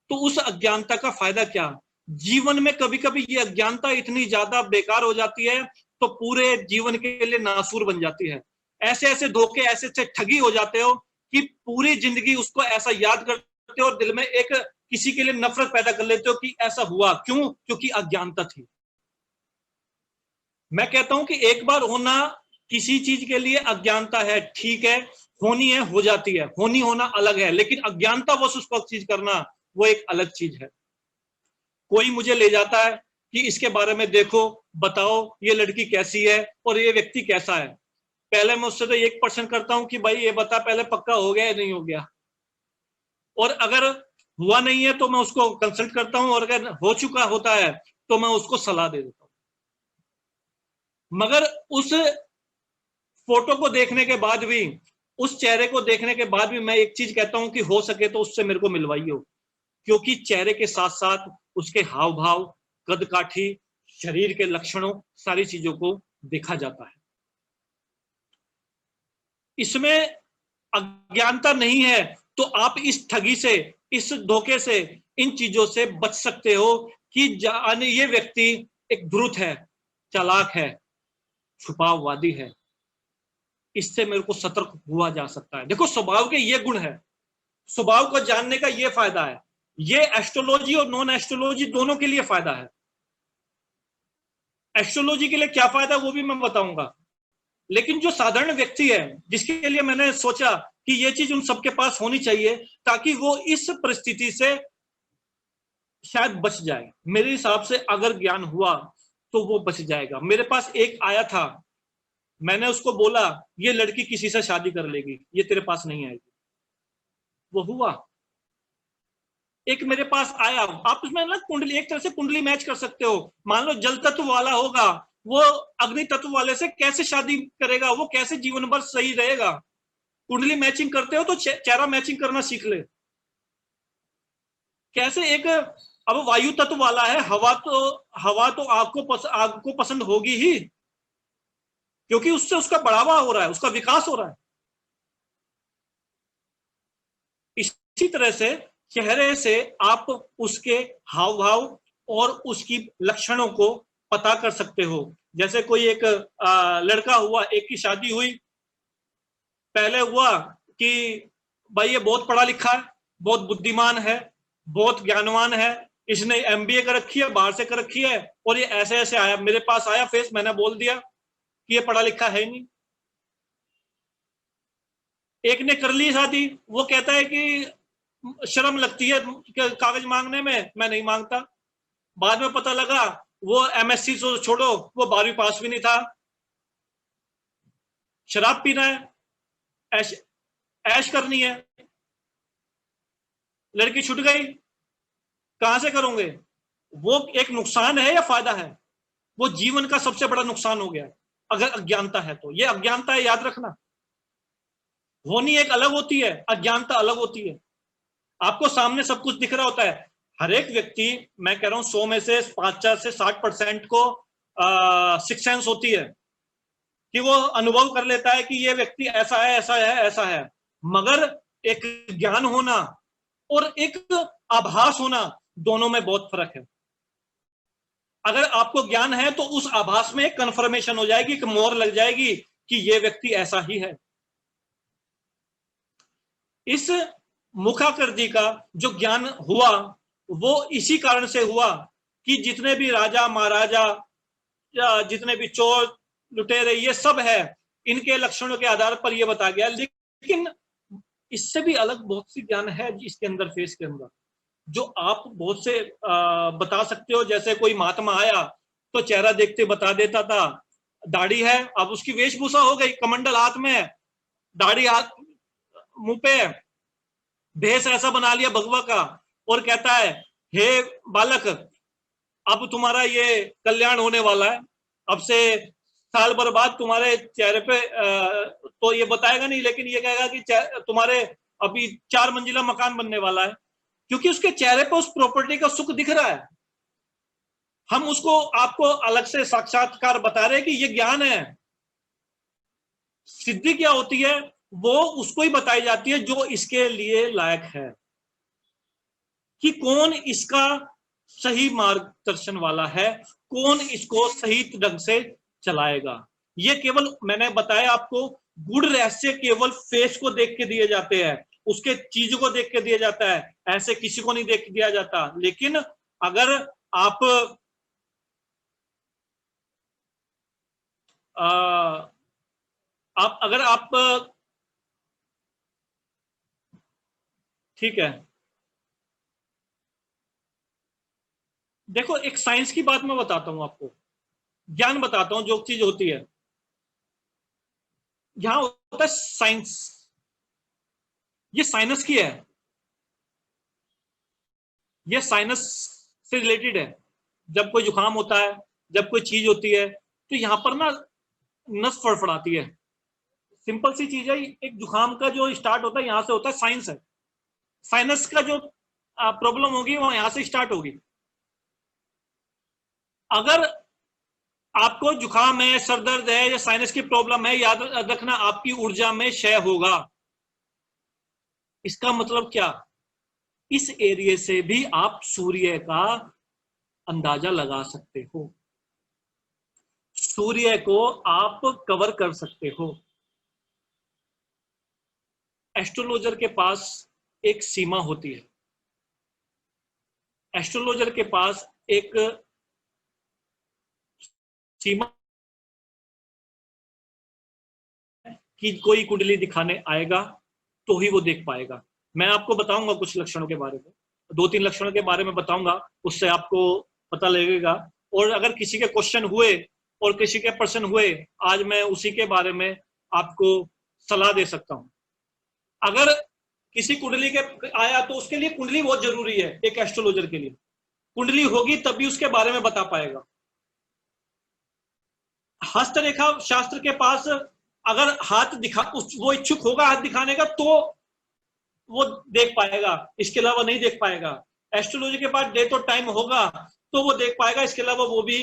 तो उस अज्ञानता का फायदा क्या? जीवन में कभी कभी ये अज्ञानता इतनी ज्यादा बेकार हो जाती है तो पूरे जीवन के लिए नासूर बन जाती है। ऐसे ऐसे धोखे, ऐसे ऐसे ठगी हो जाते हो कि पूरी जिंदगी उसको ऐसा याद करते हो और दिल में एक किसी के लिए नफरत पैदा कर लेते हो कि ऐसा हुआ क्यों, क्योंकि अज्ञानता थी। मैं कहता हूं कि एक बार होना किसी चीज के लिए अज्ञानता है, ठीक है, होनी है, हो जाती है, होनी होना अलग है, लेकिन अज्ञानता वश उस चीज करना वो एक अलग चीज है। कोई मुझे ले जाता है कि इसके बारे में देखो, बताओ ये लड़की कैसी है और ये व्यक्ति कैसा है। पहले मैं उससे तो 1% करता हूं कि भाई ये बता पहले पक्का हो गया या नहीं हो गया, और अगर हुआ नहीं है तो मैं उसको कंसल्ट करता हूं, और अगर हो चुका होता है तो मैं उसको सलाह दे देता हूं। मगर उस फोटो को देखने के बाद भी, उस चेहरे को देखने के बाद भी मैं एक चीज कहता हूं कि हो सके तो उससे मेरे को मिलवाइयो, क्योंकि चेहरे के साथ साथ उसके हाव भाव, कद काठी, शरीर के लक्षणों, सारी चीजों को देखा जाता है। इसमें अज्ञानता नहीं है तो आप इस ठगी से, इस धोखे से, इन चीजों से बच सकते हो कि ये व्यक्ति एक धूर्त है, चालाक है, छुपाववादी है, इससे मेरे को सतर्क हुआ जा सकता है। देखो, स्वभाव के ये गुण है, स्वभाव को जानने का ये फायदा है ये एस्ट्रोलॉजी और नॉन एस्ट्रोलॉजी दोनों के लिए फायदा है। एस्ट्रोलॉजी के लिए क्या फायदा वो भी मैं बताऊंगा, लेकिन जो साधारण व्यक्ति है जिसके लिए मैंने सोचा कि ये चीज उन सबके पास होनी चाहिए ताकि वो इस परिस्थिति से शायद बच जाए। मेरे हिसाब से अगर ज्ञान हुआ तो वो बच जाएगा। मेरे पास एक आया था, मैंने उसको बोला ये लड़की किसी से शादी कर लेगी, ये तेरे पास नहीं आएगी, वो हुआ। एक मेरे पास आया, आप उसमें ना कुंडली, एक तरह से कुंडली मैच कर सकते हो। मान लो जल तत्व वाला होगा, वो अग्नि तत्व वाले से कैसे शादी करेगा, वो कैसे जीवन भर सही रहेगा। कुंडली मैचिंग करते हो तो चेहरा मैचिंग करना सीख ले। कैसे एक, अब वायु तत्व वाला है, हवा तो आग को पसंद होगी ही, क्योंकि उससे उसका बढ़ावा हो रहा है, उसका विकास हो रहा है। इसी तरह से चेहरे से आप उसके हाव भाव और उसकी लक्षणों को पता कर सकते हो। जैसे कोई एक लड़का हुआ, एक की शादी हुई, पहले हुआ कि भाई ये बहुत पढ़ा लिखा है, बहुत बुद्धिमान है, बहुत ज्ञानवान है, इसने एमबीए कर रखी है, बाहर से कर रखी है, और ये ऐसे ऐसे आया मेरे पास आया फेस, मैंने बोल दिया कि ये पढ़ा लिखा है नहीं। एक ने कर ली शादी, वो कहता है कि शर्म लगती है कागज मांगने में, मैं नहीं मांगता। बाद में पता लगा वो एमएससी तो छोड़ो, वो 12वीं पास भी नहीं था। शराब पीना है, ऐश करनी है, लड़की छूट गई, कहां से करोगे? वो एक नुकसान है या फायदा है? वो जीवन का सबसे बड़ा नुकसान हो गया अगर अज्ञानता है तो। ये अज्ञानता है, याद रखना। होनी एक अलग होती है, अज्ञानता अलग होती है। आपको सामने सब कुछ दिख रहा होता है। हर एक व्यक्ति, मैं कह रहा हूं 100 में से 50 से 60% को सिक्स सेंस होती है कि वो अनुभव कर लेता है कि ये व्यक्ति ऐसा है, ऐसा है, ऐसा है। मगर एक ज्ञान होना और एक आभास होना, दोनों में बहुत फर्क है। अगर आपको ज्ञान है तो उस आभास में एक कंफर्मेशन हो जाएगी, एक मोहर लग जाएगी कि ये व्यक्ति ऐसा ही है। इस मुखाकृति का जो ज्ञान हुआ वो इसी कारण से हुआ कि जितने भी राजा महाराजा या जितने भी चोर लुटेरे ये सब है, इनके लक्षणों के आधार पर ये बताया गया। लेकिन इससे भी अलग बहुत सी ज्ञान है इसके अंदर, फेस के अंदर, जो आप बहुत से बता सकते हो। जैसे कोई महात्मा आया तो चेहरा देखते बता देता था, दाढ़ी है, अब उसकी वेशभूषा हो गई, कमंडल हाथ में है, दाढ़ी हाथ मुंह पे, भेष ऐसा बना लिया भगवा का, और कहता है हे बालक, अब तुम्हारा ये कल्याण होने वाला है, अब से साल भर बाद तुम्हारे चेहरे पे तो ये बताएगा नहीं, लेकिन ये कहेगा कि तुम्हारे अभी 4 मंजिला मकान बनने वाला है, क्योंकि उसके चेहरे पे उस प्रॉपर्टी का सुख दिख रहा है। हम उसको आपको अलग से साक्षात्कार बता रहे हैं कि ये ज्ञान है। सिद्धि क्या होती है? वो उसको ही बताई जाती है जो इसके लिए लायक है, कि कौन इसका सही मार्गदर्शन वाला है, कौन इसको सही ढंग से चलाएगा। ये केवल मैंने बताया आपको, गुड़ रहस्य केवल फेस को देख के दिए जाते हैं, उसके चीज को देख के दिया जाता है, ऐसे किसी को नहीं देख दिया जाता। लेकिन अगर आप अगर आप ठीक है, देखो एक साइंस की बात मैं बताता हूं आपको, ज्ञान बताता हूं जो चीज होती है। यहां होता है साइंस, ये साइनस की है, ये साइनस से रिलेटेड है। जब कोई जुकाम होता है, जब कोई चीज होती है, तो यहां पर ना नस फड़फड़ाती है। सिंपल सी चीज है, एक जुकाम का जो स्टार्ट होता है यहां से होता है, साइंस है। साइनस का जो प्रॉब्लम होगी वो यहां से स्टार्ट होगी। अगर आपको जुकाम है, सरदर्द है या साइनस की प्रॉब्लम है, याद रखना आपकी ऊर्जा में क्षय होगा। इसका मतलब क्या? इस एरिया से भी आप सूर्य का अंदाजा लगा सकते हो, सूर्य को आप कवर कर सकते हो। एस्ट्रोलॉजर के पास एक सीमा होती है, एस्ट्रोलॉजर के पास एक सीमा कि कोई कुंडली दिखाने आएगा तो ही वो देख पाएगा। मैं आपको बताऊंगा कुछ लक्षणों के बारे में, 2-3 लक्षणों के बारे में बताऊंगा, उससे आपको पता लगेगा। और अगर किसी के क्वेश्चन हुए और किसी के प्रश्न हुए, आज मैं उसी के बारे में आपको सलाह दे सकता हूं। अगर किसी कुंडली के आया तो उसके लिए कुंडली बहुत जरूरी है। एक एस्ट्रोलॉजर के लिए कुंडली होगी तभी उसके बारे में बता पाएगा। हस्तरेखा शास्त्र के पास अगर हाथ दिखा, वो इच्छुक होगा हाथ दिखाने का तो वो देख पाएगा, इसके अलावा नहीं देख पाएगा। एस्ट्रोलॉजी के पास डेट और टाइम होगा तो वो देख पाएगा, इसके अलावा वो भी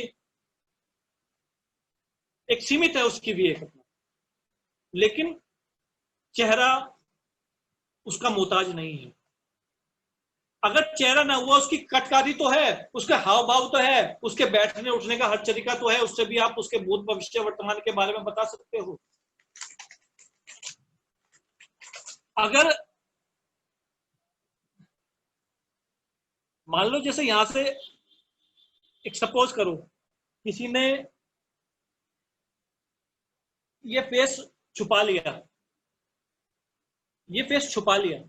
एक सीमित है उसकी भी एक। लेकिन चेहरा उसका मोहताज नहीं है। अगर चेहरा ना हुआ, उसकी कटकारी तो है, उसके हाव भाव तो है, उसके बैठने उठने का हर तरीका तो है, उससे भी आप उसके भूत भविष्य वर्तमान के बारे में बता सकते हो। अगर मान लो जैसे यहां से एक सपोज करो किसी ने ये फेस छुपा लिया, ये फेस छुपा लिया,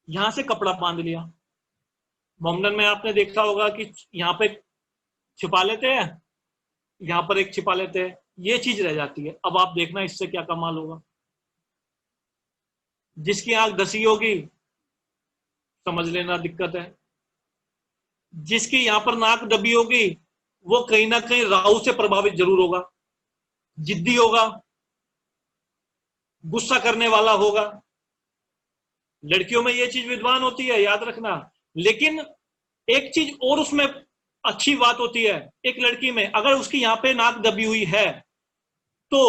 यहां से कपड़ा बांध लिया। मोमडन में आपने देखा होगा कि यहां पे छिपा लेते हैं, यहां पर एक छिपा लेते हैं, ये चीज रह जाती है। अब आप देखना इससे क्या कमाल होगा। जिसकी आंख धसी होगी समझ लेना दिक्कत है। जिसकी यहां पर नाक दबी होगी वो कहीं ना कहीं राहु से प्रभावित जरूर होगा, जिद्दी होगा, गुस्सा करने वाला होगा। लड़कियों में ये चीज विद्वान होती है, याद रखना। लेकिन एक चीज और उसमें अच्छी बात होती है, एक लड़की में अगर उसकी यहां पे नाक दबी हुई है तो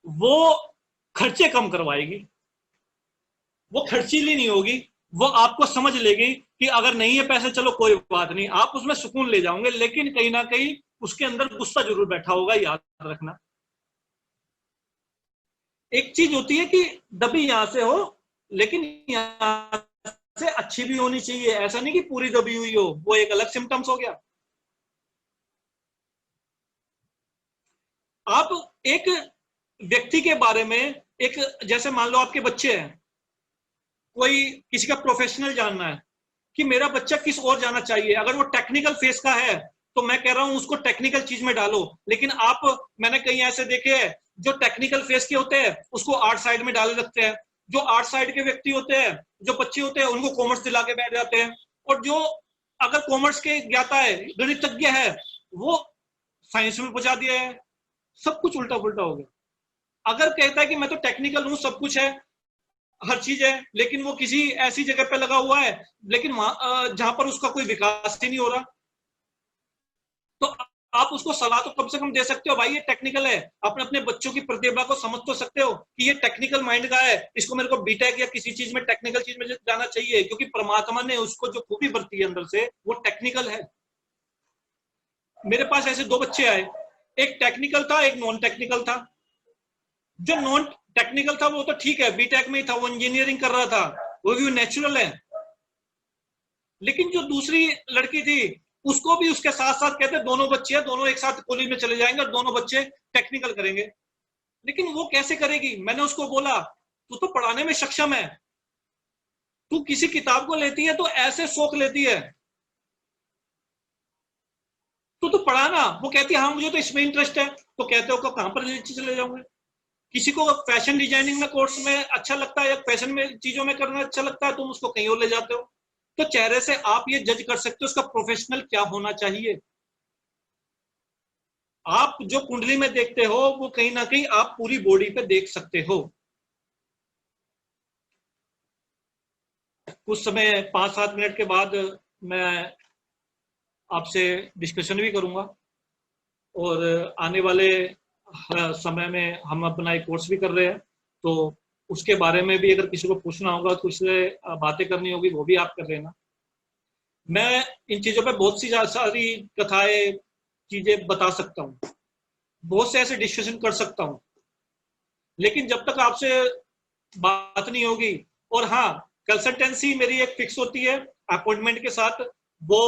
वो खर्चे कम करवाएगी, वो खर्चीली नहीं होगी, वो आपको समझ लेगी कि अगर नहीं है पैसे चलो कोई बात नहीं, आप उसमें सुकून ले जाओगे। लेकिन कहीं ना कहीं उसके अंदर गुस्सा जरूर बैठा होगा, याद रखना। एक चीज होती है कि दबी यहां से हो लेकिन यहां से अच्छी भी होनी चाहिए, ऐसा नहीं कि पूरी दबी हुई हो, वो एक अलग सिम्टम्स हो गया। आप एक व्यक्ति के बारे में, एक जैसे मान लो आपके बच्चे हैं, कोई किसी का प्रोफेशनल जानना है कि मेरा बच्चा किस ओर जाना चाहिए, अगर वो टेक्निकल फेस का है तो मैं कह रहा हूं उसको टेक्निकल चीज में डालो। लेकिन आप, मैंने कहीं ऐसे देखे हैं जो टेक्निकल फेस के होते हैं उसको आर्ट साइड में डाले रखते हैं, जो आर्ट साइड के व्यक्ति होते हैं, जो बच्चे होते हैं, उनको कॉमर्स दिला के बैठ जाते हैं, और जो अगर कॉमर्स के ज्ञाता है, गणितज्ञ है, वो साइंस में पहुंचा दिया है। सब कुछ उल्टा पुल्टा हो गया। अगर कहता है कि मैं तो टेक्निकल हूं, सब कुछ है, हर चीज है, लेकिन वो किसी ऐसी जगह पे लगा हुआ है लेकिन जहां पर उसका कोई विकास ही नहीं हो रहा, तो आप उसको सलाह तो कम से कम दे सकते हो, भाई ये टेक्निकल है। अपने अपने बच्चों की प्रतिभा को समझ तो सकते हो कि ये टेक्निकल माइंड का है, इसको मेरे को बीटेक या किसी चीज में टेक्निकल चीज में जाना चाहिए, क्योंकि परमात्मा ने उसको जो खूबी बरती है अंदर से वो टेक्निकल है। मेरे पास ऐसे 2 बच्चे आए, एक टेक्निकल था, एक नॉन टेक्निकल था। जो नॉन टेक्निकल था वो तो ठीक है, बीटेक में ही था, वो इंजीनियरिंग कर रहा था, वो भी नेचुरल है। लेकिन जो दूसरी लड़की थी उसको भी उसके साथ साथ कहते दोनों बच्चे हैं, दोनों एक साथ कॉलेज में चले जाएंगे और दोनों बच्चे टेक्निकल करेंगे। लेकिन वो कैसे करेगी? मैंने उसको बोला तू तो पढ़ाने में सक्षम है, तू किसी किताब को लेती है तो ऐसे शौक लेती है, तू पढ़ाना। वो कहती है हाँ मुझे तो इसमें इंटरेस्ट है। तो कहते हो कहां पर चले जाऊंगे? किसी को फैशन डिजाइनिंग में कोर्स में अच्छा लगता है या फैशन में चीजों में करना अच्छा लगता है, तुम उसको कहीं और ले जाते हो। तो चेहरे से आप ये जज कर सकते हो उसका प्रोफेशनल क्या होना चाहिए। आप जो कुंडली में देखते हो वो कहीं ना कहीं आप पूरी बॉडी पे देख सकते हो। कुछ समय 5-7 मिनट के बाद मैं आपसे डिस्कशन भी करूंगा, और आने वाले समय में हम अपना एक कोर्स भी कर रहे हैं, तो उसके बारे में भी अगर किसी को पूछना होगा तो उससे बातें करनी होगी, वो भी आप कर लेना। मैं इन चीजों पे बहुत सी सारी कथाएं चीजें बता सकता हूँ, बहुत से ऐसे डिस्कशन कर सकता हूँ, लेकिन जब तक आपसे बात नहीं होगी। और हाँ, कंसल्टेंसी मेरी एक फिक्स होती है अपॉइंटमेंट के साथ, वो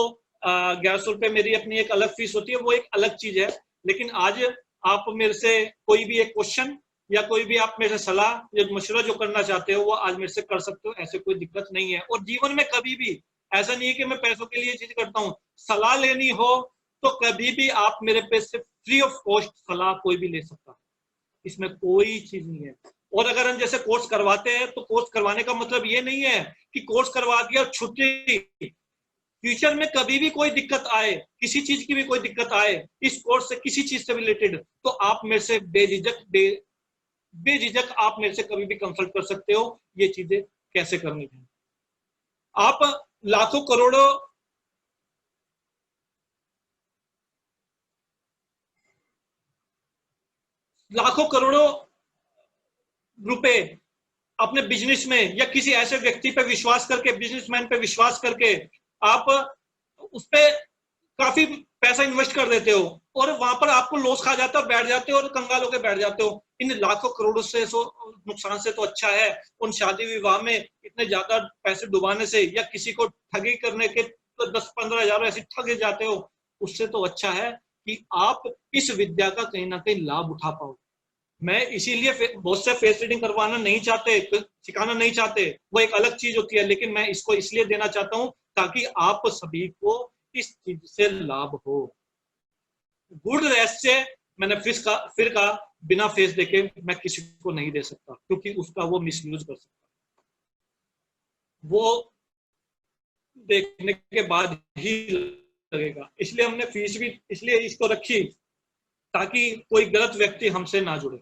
1100 रुपये मेरी अपनी एक अलग फीस होती है, वो एक अलग चीज है। लेकिन आज आप मेरे से कोई भी एक क्वेश्चन या कोई भी आप मेरे से सलाह या मशवरा जो करना चाहते हो वो आज मेरे से कर सकते हो, ऐसे कोई दिक्कत नहीं है। और जीवन में कभी भी ऐसा नहीं है कि मैं पैसों के लिए चीज करता हूँ। सलाह लेनी हो तो कभी भी आप मेरे पे से फ्री ऑफ कॉस्ट सलाह कोई भी ले सकता है, इसमें कोई चीज नहीं है। और अगर हम जैसे कोर्स करवाते हैं तो कोर्स करवाने का मतलब ये नहीं है कि कोर्स करवा दिया और छुट्टी। फ्यूचर में कभी भी कोई दिक्कत आए, किसी चीज की भी कोई दिक्कत आए इस कोर्स से, किसी चीज से रिलेटेड, तो आप मेरे से बेझिझक आप मेरे से कभी भी कंसल्ट कर सकते हो ये चीजें कैसे करनी है। आप लाखों करोड़ों रुपए अपने बिजनेस में या किसी ऐसे व्यक्ति पे विश्वास करके, बिजनेसमैन पे विश्वास करके आप उस पे काफी पैसा इन्वेस्ट कर देते हो और वहां पर आपको लॉस खा जाता है और बैठ जाते हो और कंगाल होकर बैठ जाते हो। इन लाखों करोड़ों से नुकसान से तो अच्छा है उन शादी विवाह में इतने ज्यादा पैसे डुबाने से, या किसी को ठगी करने के 10-15 हजार ऐसे ठगे जाते हो, उससे तो अच्छा है कि आप इस विद्या का कहीं ना कहीं लाभ उठा पाओ। मैं इसीलिए बहुत से फेस रीडिंग करवाना नहीं चाहते, सिखाना नहीं चाहते, वो एक अलग चीज होती है, लेकिन मैं इसको इसलिए देना चाहता हूं ताकि आप सभी को इस चीज से लाभ हो। गुड रेस्ट से मैंने फिर कहा बिना फेस देके मैं किसी को नहीं दे सकता, क्योंकि उसका वो मिसयूज कर सकता है, वो देखने के बाद ही लगेगा। इसलिए हमने फीस भी इसलिए इसको रखी ताकि कोई गलत व्यक्ति हमसे ना जुड़े।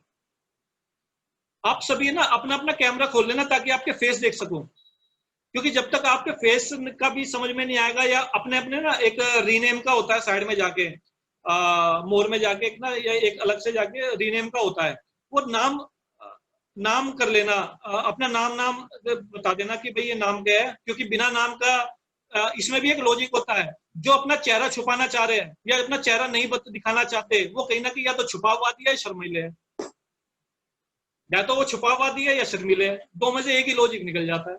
आप सभी ना अपना अपना कैमरा खोल लेना ताकि आपके फेस देख सकूं, क्योंकि जब तक आपके फेस का भी समझ में नहीं आएगा, या अपने अपने ना एक रीनेम का होता है साइड में जाके, मोर में जाके एक ना, या एक अलग से जाके रीनेम का होता है, वो नाम कर लेना, अपना नाम बता देना कि भाई ये नाम क्या है, क्योंकि बिना नाम का इसमें भी एक लॉजिक होता है। जो अपना चेहरा छुपाना चाह रहे हैं या अपना चेहरा नहीं दिखाना चाहते, वो कहीं ना कहीं या तो छुपावादी है, शर्मीले है, या तो वो छुपावादी है या शर्मीले है, दो में से एक ही लॉजिक निकल जाता है।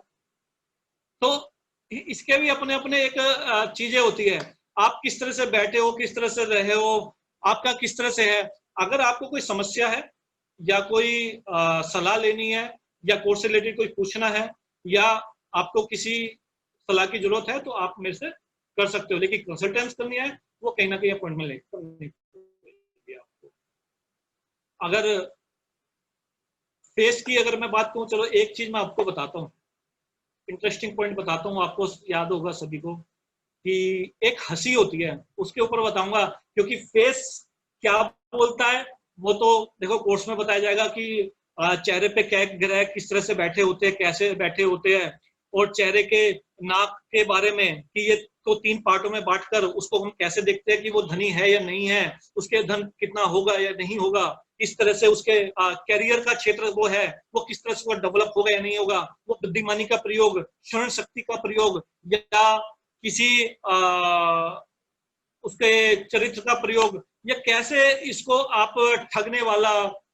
तो इसके भी अपने अपने एक चीजें होती है, आप किस तरह से बैठे हो, किस तरह से रहे हो, आपका किस तरह से है। अगर आपको कोई समस्या है या कोई सलाह लेनी है या कोर्स से रिलेटेड कोई पूछना है या आपको किसी सलाह की जरूरत है तो आप मेरे से कर सकते हो, लेकिन कंसल्टेंस करनी है वो कहीं ना कहीं अपॉइंटमेंट लेनी पड़ेगी आपको। अगर फेस की अगर मैं बात करूं, चलो एक चीज मैं आपको बताता हूँ, इंटरेस्टिंग पॉइंट बताता हूँ, आपको याद होगा सभी को कि एक हंसी होती है, उसके ऊपर बताऊंगा, क्योंकि फेस क्या बोलता है वो तो देखो कोर्स में बताया जाएगा कि चेहरे पे क्या ग्रह किस तरह से बैठे होते हैं, कैसे बैठे होते हैं, और चेहरे के नाक के बारे में कि ये तो 3 पार्टों में बांटकर उसको हम कैसे देखते हैं कि वो धनी है या नहीं है, उसके धन कितना होगा या नहीं होगा, इस तरह से उसके कैरियर का क्षेत्र वो है वो किस तरह से वो डेवलप होगा या नहीं होगा, वो बुद्धिमानी का प्रयोग, श्रवण शक्ति का प्रयोग, या किसी उसके चरित्र का प्रयोग, या कैसे इसको आप ठगने वाला,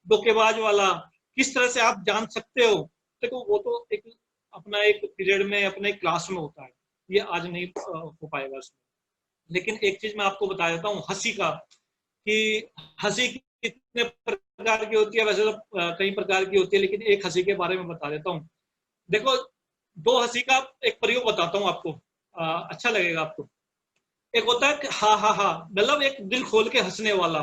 धोखेबाज वाला किस तरह से आप जान सकते हो। देखो वो तो एक अपना एक पीरियड में अपने क्लास में होता है, ये आज नहीं हो पाएगा इसमें। लेकिन एक चीज मैं आपको बता देता हूँ हंसी का, कि हंसी कितने प्रकार की होती है, वैसे तो कई प्रकार की होती है, लेकिन एक हंसी के बारे में बता देता हूँ। देखो 2 हंसी का एक प्रयोग बताता हूँ आपको, अच्छा लगेगा आपको। एक होता है हा हा हा, मतलब एक दिल खोल के हंसने वाला,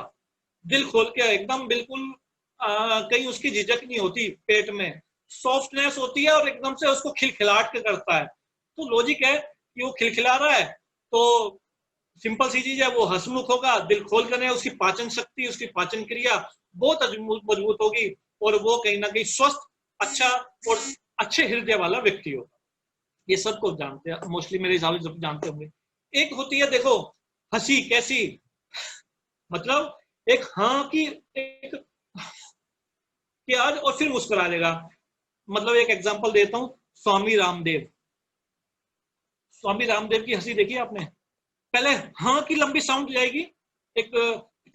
दिल खोल के एकदम बिल्कुल कहीं उसकी झिझक नहीं होती, पेट में सॉफ्टनेस होती है और एकदम से उसको खिलखिलाट के करता है। तो लॉजिक है कि वो खिलखिला रहा है तो सिंपल सी चीज है, वो हंसमुख होगा, दिल खोल कर, उसकी पाचन शक्ति, उसकी पाचन क्रिया बहुत मजबूत होगी और वो कहीं ना कहीं स्वस्थ, अच्छा और अच्छे हृदय वाला व्यक्ति होगा। ये सबको जानते हैं मोस्टली, मेरे हिसाब से सब जानते होंगे। एक होती है देखो हंसी कैसी, मतलब एक हाँ की एक कि आज और फिर मुस्कुरा लेगा। मतलब एक एग्जांपल देता हूं, स्वामी रामदेव, स्वामी रामदेव की हंसी देखी आपने, पहले हाँ की लंबी साउंड जाएगी, एक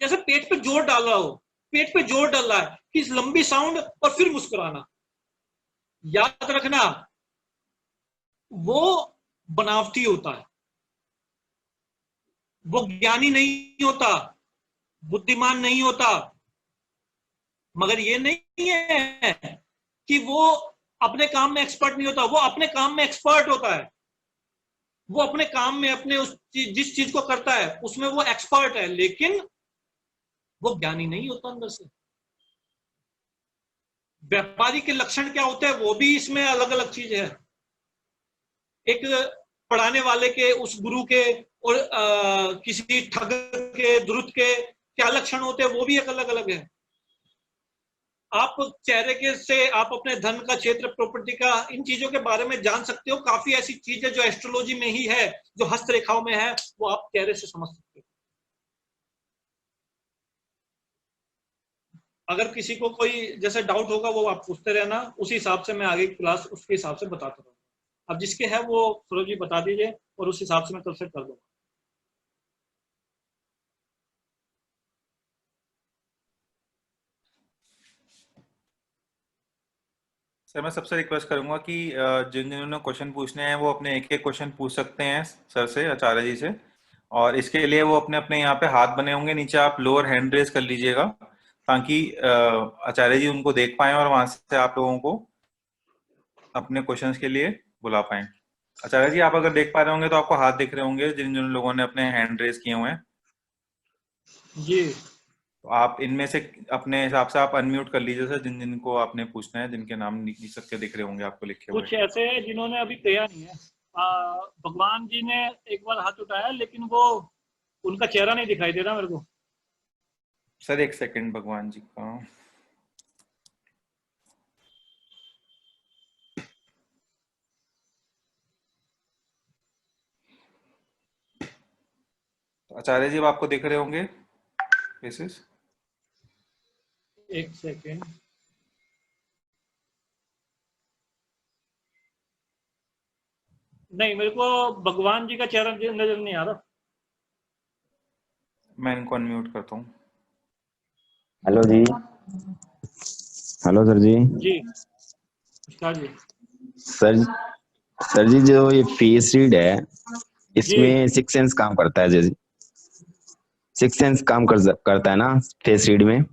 जैसे पेट पे जोर डाल रहा हो, पेट पे जोर डाल रहा है कि लंबी साउंड और फिर मुस्कुराना। याद रखना वो बनावटी होता है, वो ज्ञानी नहीं होता, बुद्धिमान नहीं होता, मगर ये नहीं है कि वो अपने काम में एक्सपर्ट नहीं होता, वो अपने काम में एक्सपर्ट होता है। वो अपने काम में, अपने जिस चीज को करता है उसमें वो एक्सपर्ट है, लेकिन वो ज्ञानी नहीं होता अंदर से। व्यापारी के लक्षण क्या होते हैं वो भी इसमें अलग अलग चीज है। एक पढ़ाने वाले के, उस गुरु के और किसी ठग के, द्रुत के क्या लक्षण होते हैं वो भी एक अलग अलग है। आप चेहरे के से आप अपने धन का क्षेत्र, प्रॉपर्टी का, इन चीजों के बारे में जान सकते हो। काफी ऐसी चीजें जो एस्ट्रोलॉजी में ही है, जो हस्तरेखाओं में है, वो आप चेहरे से समझ सकते हो। अगर किसी को कोई जैसे डाउट होगा वो आप पूछते रहना, उसी हिसाब से मैं आगे क्लास उसके हिसाब से बताता रहूँगा। अब जिसके है वो सूरज जी बता दीजिए और उस हिसाब से मैं कल से कर दूंगा। सर मैं सबसे रिक्वेस्ट करूंगा कि जिन जिन्होंने क्वेश्चन पूछने हैं वो अपने एक एक क्वेश्चन पूछ सकते हैं सर से, आचार्य जी से। और इसके लिए वो अपने अपने यहाँ पे हाथ बने होंगे नीचे, आप लोअर हैंड रेज कर लीजिएगा ताकि आचार्य जी उनको देख पाएं और वहां से आप लोगों को अपने क्वेश्चंस के लिए बुला पाएं। आचार्य जी आप अगर देख पा रहे होंगे तो आपको हाथ दिख रहे होंगे जिन जिन लोगों ने अपने हैंड रेज किए हुए हैं। जी तो आप इनमें से अपने हिसाब से आप अनम्यूट कर लीजिए सर, जिन जिनको आपने पूछना है, जिनके नाम सबके दिख रहे होंगे आपको लिखे हुए। कुछ ऐसे हैं जिन्होंने अभी किया नहीं है। भगवान जी ने एक बार हाथ उठाया लेकिन वो उनका चेहरा नहीं दिखाई दे रहा मेरे को। सर एक सेकंड, भगवान जी का तो आचार्य जी अब आपको दिख रहे होंगे फेसेस। एक सेकेंड, नहीं मेरे को भगवान जी का चेहरा नजर नहीं आ रहा। मैं इनको अनम्यूट करता हूँ। हेलो जी। हेलो सर जी। जी नमस्कार जी। सर जी जो ये फेस रीड है जी इसमें सिक्स सेंस काम करता है जी, सिक्स सेंस काम करता है ना फेस रीड में।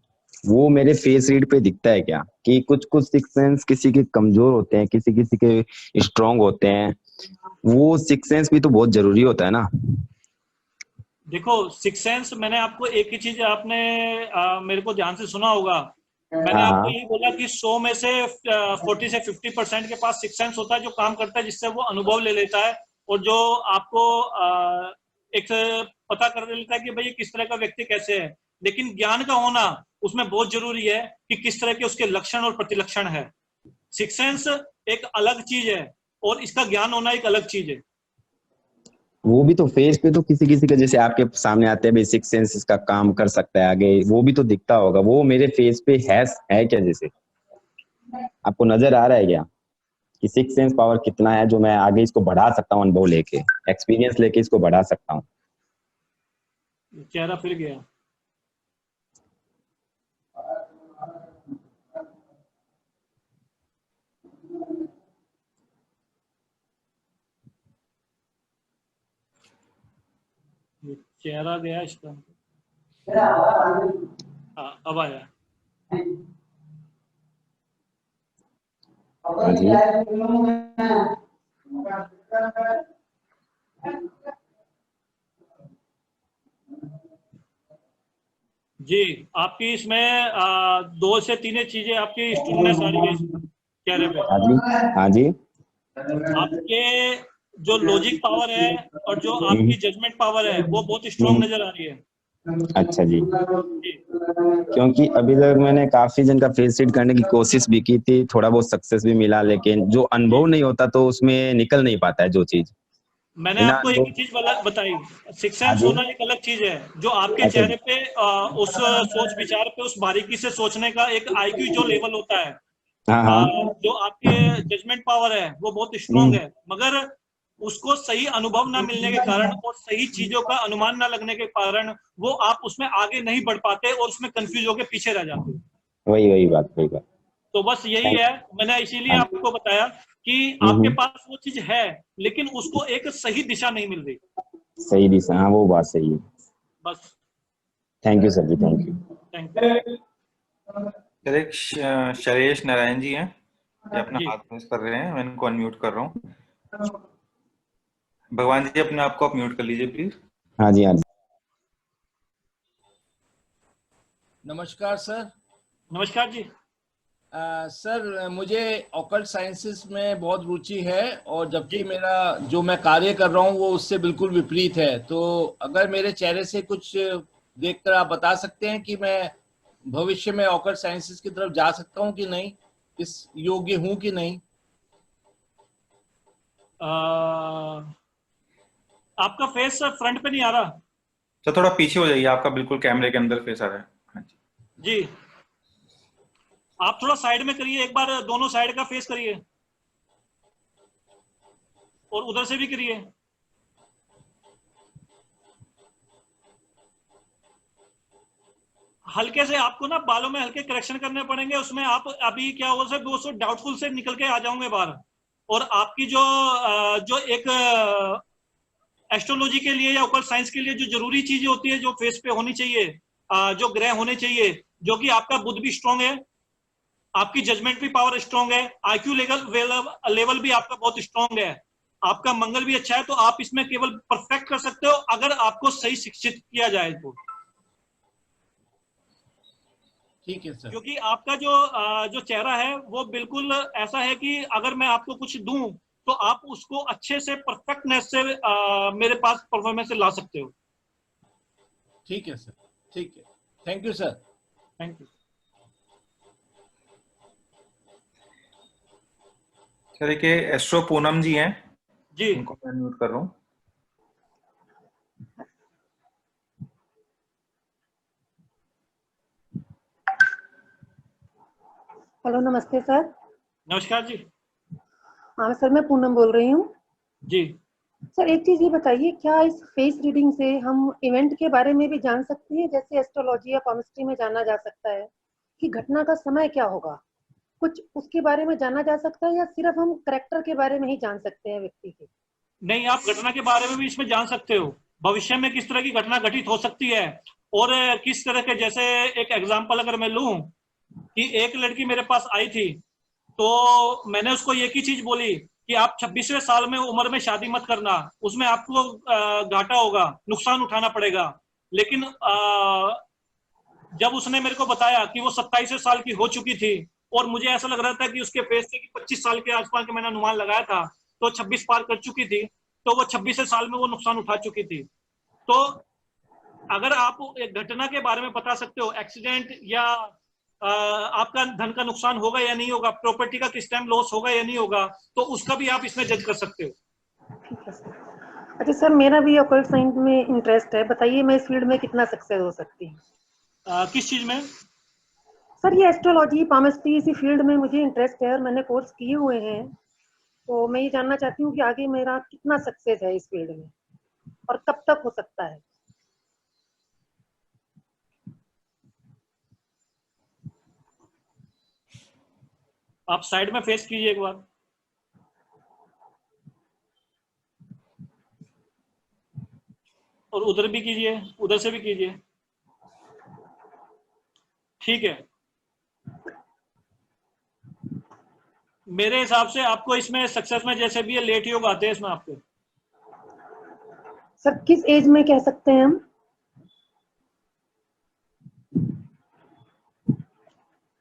वो मेरे फेस रीड पे दिखता है क्या कि कुछ कुछ सिक्स सेंस किसी के कमजोर होते हैं, किसी किसी के स्ट्रांग होते हैं। वो सिक्स सेंस भी तो बहुत जरूरी होता है ना। देखो सिक्स सेंस, मैंने आपको एक ही चीज आपने मेरे को ध्यान से सुना होगा। मैंने हाँ आपको हाँ यही बोला कि 100 में से 40 से 50% के पास सिक्स सेंस होता है जो काम करता है, जिससे वो अनुभव ले लेता है और जो आपको एक पता कर लेता है कि भाई किस तरह का व्यक्ति कैसे है। लेकिन ज्ञान का होना उसमें बहुत जरूरी है कि किस तरह के उसके लक्षण और प्रतिलक्षण है। सिक्स सेंस एक अलग चीज है और इसका ज्ञान होना एक अलग चीज है। वो भी तो फेस पे तो किसी किसी के जैसे आपके सामने आते हैं सिक्स सेंस इसका काम कर सकता है आगे, वो भी तो दिखता होगा। वो मेरे फेस पे है क्या, जैसे आपको नजर आ रहा है क्या कि सिक्स सेंस पावर कितना है जो मैं आगे इसको बढ़ा सकता हूँ, अनुभव लेके, एक्सपीरियंस लेके इसको बढ़ा सकता हूँ। चेहरा फिर गया। चेहरा गया इसका। हाँ अब आया। हाँ जी। जी आपकी इसमें 2 से 3 चीजें आपकी स्ट्रांगनेस आ रही है चेहरे पे। हाँ जी। हाँ जी। आपके जो लॉजिक पावर है और जो आपकी जजमेंट पावर है वो बहुत स्ट्रांग नजर आ रही है। अच्छा जी। जी क्योंकि अभी तक मैंने काफी जन का फेस रीड करने की कोशिश भी की थी, थोड़ा बहुत सक्सेस भी मिला, लेकिन जो अनुभव जी नहीं होता तो उसमें निकल नहीं पाता है जो चीज मैंने बिना आपको एक ही अनुभव। चीज बताई, सिक्स हाँ सेंस जी। होना एक अलग चीज है। जो आपके अच्छा चेहरे जी। पे उस सोच विचार पे, उस बारीकी से सोचने का एक आईक्यू जो लेवल होता है, हाँ हाँ। जो आपके जजमेंट पावर है वो बहुत स्ट्रांग है, मगर उसको सही अनुभव ना मिलने के कारण और सही चीजों का अनुमान ना लगने के कारण वो आप उसमें आगे नहीं बढ़ पाते और उसमें कंफ्यूज होकर पीछे रह जाते हो। वही वही बात, वही बात। तो बस यही थैंक। है, मैंने इसीलिए हाँ जी। आपको बताया कि आपके पास वो चीज है लेकिन उसको एक सही दिशा नहीं मिल रही। सही दिशा, हाँ वो बात सही है। बस। Thank you sir ji, thank you. Thank you sir एक शरेश नारायण जी हैं, ये अपना जी। हाथ रेस कर रहे हैं, मैं इनको अनम्यूट कर रहा हूँ। भगवान जी अपने आप को आप म्यूट कर लीजिए प्लीज। हाँ जी, हाँ जी। नमस्कार सर। नमस्कार जी। सर मुझे ऑकल्ट साइंसेस में बहुत रुचि है, और जबकि जी। मेरा जो मैं कार्य कर रहा हूँ वो उससे बिल्कुल विपरीत है। तो अगर मेरे चेहरे से कुछ देखकर आप बता सकते हैं कि मैं भविष्य में ऑकल्ट साइंसेस की तरफ जा सकता हूँ कि नहीं, इस योग्य हूँ कि नहीं? आपका फेस फ्रंट पे नहीं आ रहा। सर थोड़ा पीछे हो जाइए, आपका बिल्कुल कैमरे के अंदर फेस आ रहा है। हाँ जी। जी। आप थोड़ा साइड में करिए, एक बार दोनों साइड का फेस करिए और उधर से भी करिए। हल्के से आपको ना बालों में हल्के करेक्शन करने पड़ेंगे, उसमें आप अभी क्या हो सकता है, वो डाउटफुल से निकल के आ जाओगे बाहर। और आपकी जो एक एस्ट्रोलॉजी के लिए या ओकल्ट साइंस के लिए जो जरूरी चीजें होती है, जो फेस पे होनी चाहिए, जो ग्रह होने चाहिए, जो कि आपका बुध भी स्ट्रांग है, आपकी जजमेंट भी पावर स्ट्रांग है, आईक्यू लेवल भी आपका बहुत स्ट्रांग है, आपका मंगल भी अच्छा है, तो आप इसमें केवल परफेक्ट कर सकते हो अगर आपको सही शिक्षित किया जाए तो। ठीक है सर। क्योंकि आपका जो चेहरा है वो बिल्कुल ऐसा है कि अगर मैं आपको कुछ दूं तो आप उसको अच्छे से परफेक्टनेस से मेरे पास परफॉर्मेंस से ला सकते हो। ठीक है सर, ठीक है। Thank you sir. Thank you. Sir एक एस्ट्रो पूनम जी हैं, जी। इनको मैं म्यूट कर रहा हूँ। हेलो, नमस्ते सर। नमस्कार जी। हाँ सर, मैं पूनम बोल रही हूँ। जी। सर एक चीज ये बताइए, क्या इस फेस रीडिंग से हम इवेंट के बारे में भी जान सकते हैं, जैसे एस्ट्रोलॉजी या पामिस्ट्री में जाना जा सकता है कि घटना का समय क्या होगा, कुछ उसके बारे में जाना जा सकता है, या सिर्फ हम करेक्टर के बारे में ही जान सकते हैं व्यक्ति के? नहीं, आप घटना के बारे में भी इसमें जान सकते हो, भविष्य में किस तरह की घटना घटित हो सकती है, और किस तरह के, जैसे एक एग्जांपल अगर मैं लूं कि एक लड़की मेरे पास आई थी, तो मैंने उसको एक ही चीज बोली कि आप 26वें साल में उम्र में शादी मत करना, उसमें आपको घाटा होगा, नुकसान उठाना पड़ेगा। लेकिन जब उसने मेरे को बताया कि वो 27वें साल की हो चुकी थी, और मुझे ऐसा लग रहा था कि उसके फेस से कि 25 साल के आसपास का मैंने अनुमान लगाया था, तो 26 पार कर चुकी थी, तो वो 26वें साल में वो नुकसान उठा चुकी थी। तो अगर आप एक घटना के बारे में बता सकते हो, एक्सीडेंट या आपका धन का नुकसान होगा या नहीं होगा, प्रॉपर्टी का किस टाइम लॉस होगा या नहीं होगा, तो उसका भी आप इसमें जज कर सकते हो। ठीक है सर। अच्छा सर, मेरा भी ऑकल्ट साइंस में इंटरेस्ट है, बताइए मैं इस फील्ड में कितना सक्सेस हो सकती हूँ? किस चीज में? सर ये एस्ट्रोलॉजी पामिस्ट्री इसी फील्ड में मुझे इंटरेस्ट है और मैंने कोर्स किए हुए हैं, तो मैं ये जानना चाहती हूँ कि आगे मेरा कितना सक्सेस है इस फील्ड में और कब तक हो सकता है? आप साइड में फेस कीजिए एक बार, और उधर भी कीजिए, उधर से भी कीजिए। ठीक है। मेरे हिसाब से आपको इसमें सक्सेस में जैसे भी ये लेट योग आते हैं इसमें आपको। सर किस एज में कह सकते हैं हम?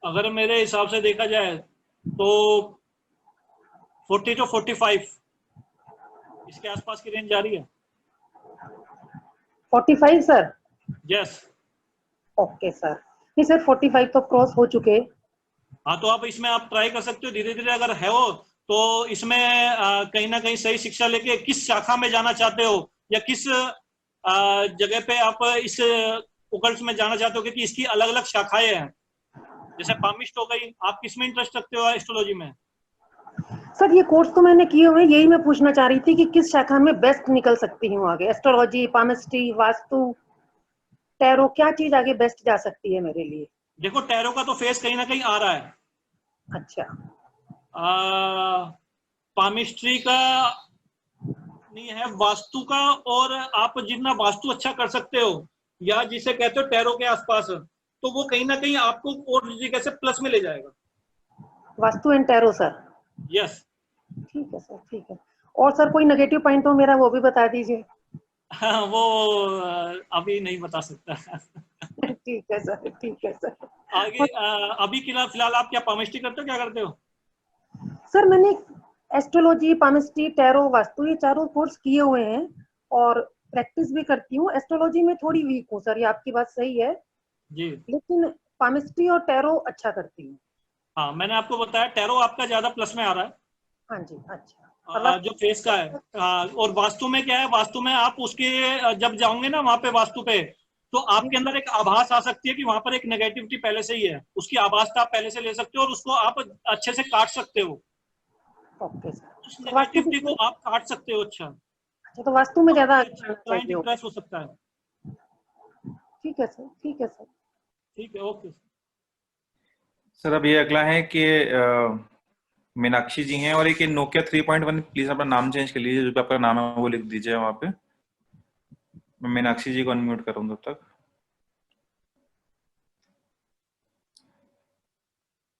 अगर मेरे हिसाब से देखा जाए तो 40 to 45 इसके आसपास की रेंज जा रही है। 45 सर? यस। Okay sir. नहीं सर, 45 तो क्रॉस हो चुके। हाँ, तो आप इसमें आप ट्राई कर सकते हो धीरे धीरे, अगर है हो तो इसमें कहीं ना कहीं सही शिक्षा लेके किस शाखा में जाना चाहते हो, या किस जगह पे आप इस ओकल्ट में जाना चाहते हो, क्योंकि इसकी अलग अलग शाखाएं हैं। जैसे पामिस्ट हो गई, आप किस में इंटरेस्ट रखते हो एस्ट्रोलॉजी में? सर ये कोर्स तो मैंने किए हुए हैं, यही मैं पूछना चाह रही थी कि किस शाखा में बेस्ट निकल सकती हूँ आगे, एस्ट्रोलॉजी, पामिस्ट्री, वास्तु, टैरो, क्या चीज आगे बेस्ट जा सकती है मेरे लिए? देखो, टैरो का तो फेस कहीं ना कहीं आ रहा है। अच्छा। पामिस्ट्री का नहीं है वास्तु का, और आप जितना वास्तु अच्छा कर सकते हो या जिसे कहते हो टैरो के आसपास, तो वो कहीं ना कहीं आपको और जगह से प्लस में ले जाएगा। Vastu and tarot sir. Yes. ठीक है सर, ठीक है। और सर कोई नेगेटिव पॉइंट हो मेरा वो भी बता दीजिए। हाँ, वो अभी नहीं बता सकता। ठीक है सर, ठीक है सर। आगे अभी फिलहाल आप क्या पामिस्ट्री करते हो, क्या करते हो? सर मैंने एस्ट्रोलॉजी, पामिस्ट्री, टैरो, वास्तु ये चारों कोर्स किए हुए हैं और प्रैक्टिस भी करती हूँ। एस्ट्रोलॉजी में थोड़ी वीक हूँ सर, ये आपकी बात सही है जी। लेकिन पामिस्ट्री और टैरो अच्छा करती हूँ। हाँ, मैंने आपको बताया टैरो आपका ज्यादा प्लस में आ रहा है। हाँ जी, अच्छा। जो फेस का है। और वास्तु में क्या है, वास्तु में आप उसके जब जाओगे ना वहां पे वास्तु पे, तो आपके अंदर एक आभास आ सकती है कि वहां पर एक नेगेटिविटी पहले से ही है, उसकी आभास आप पहले से ले सकते हो और उसको आप अच्छे से काट सकते हो। Okay sir. उस तो वास्तु नेगेटिविटी को आप काट सकते हो। अच्छा, अच्छा, तो वास्तु में ज्यादा आगे बढ़ना क्लाइंट चाहिए। इंप्रेस हो सकता है। ठीक है सर, ठीक है सर। ठीक है, ओके। सर अब ये अगला है कि मीनाक्षी जी हैं और एक नोकिया 3.1, प्लीज अपना नाम चेंज कर लीजिए, जो भी आपका नाम है वो लिख दीजिए वहाँ पे। मैं मीनाक्षी जी को अनम्यूट करूँ तब तक।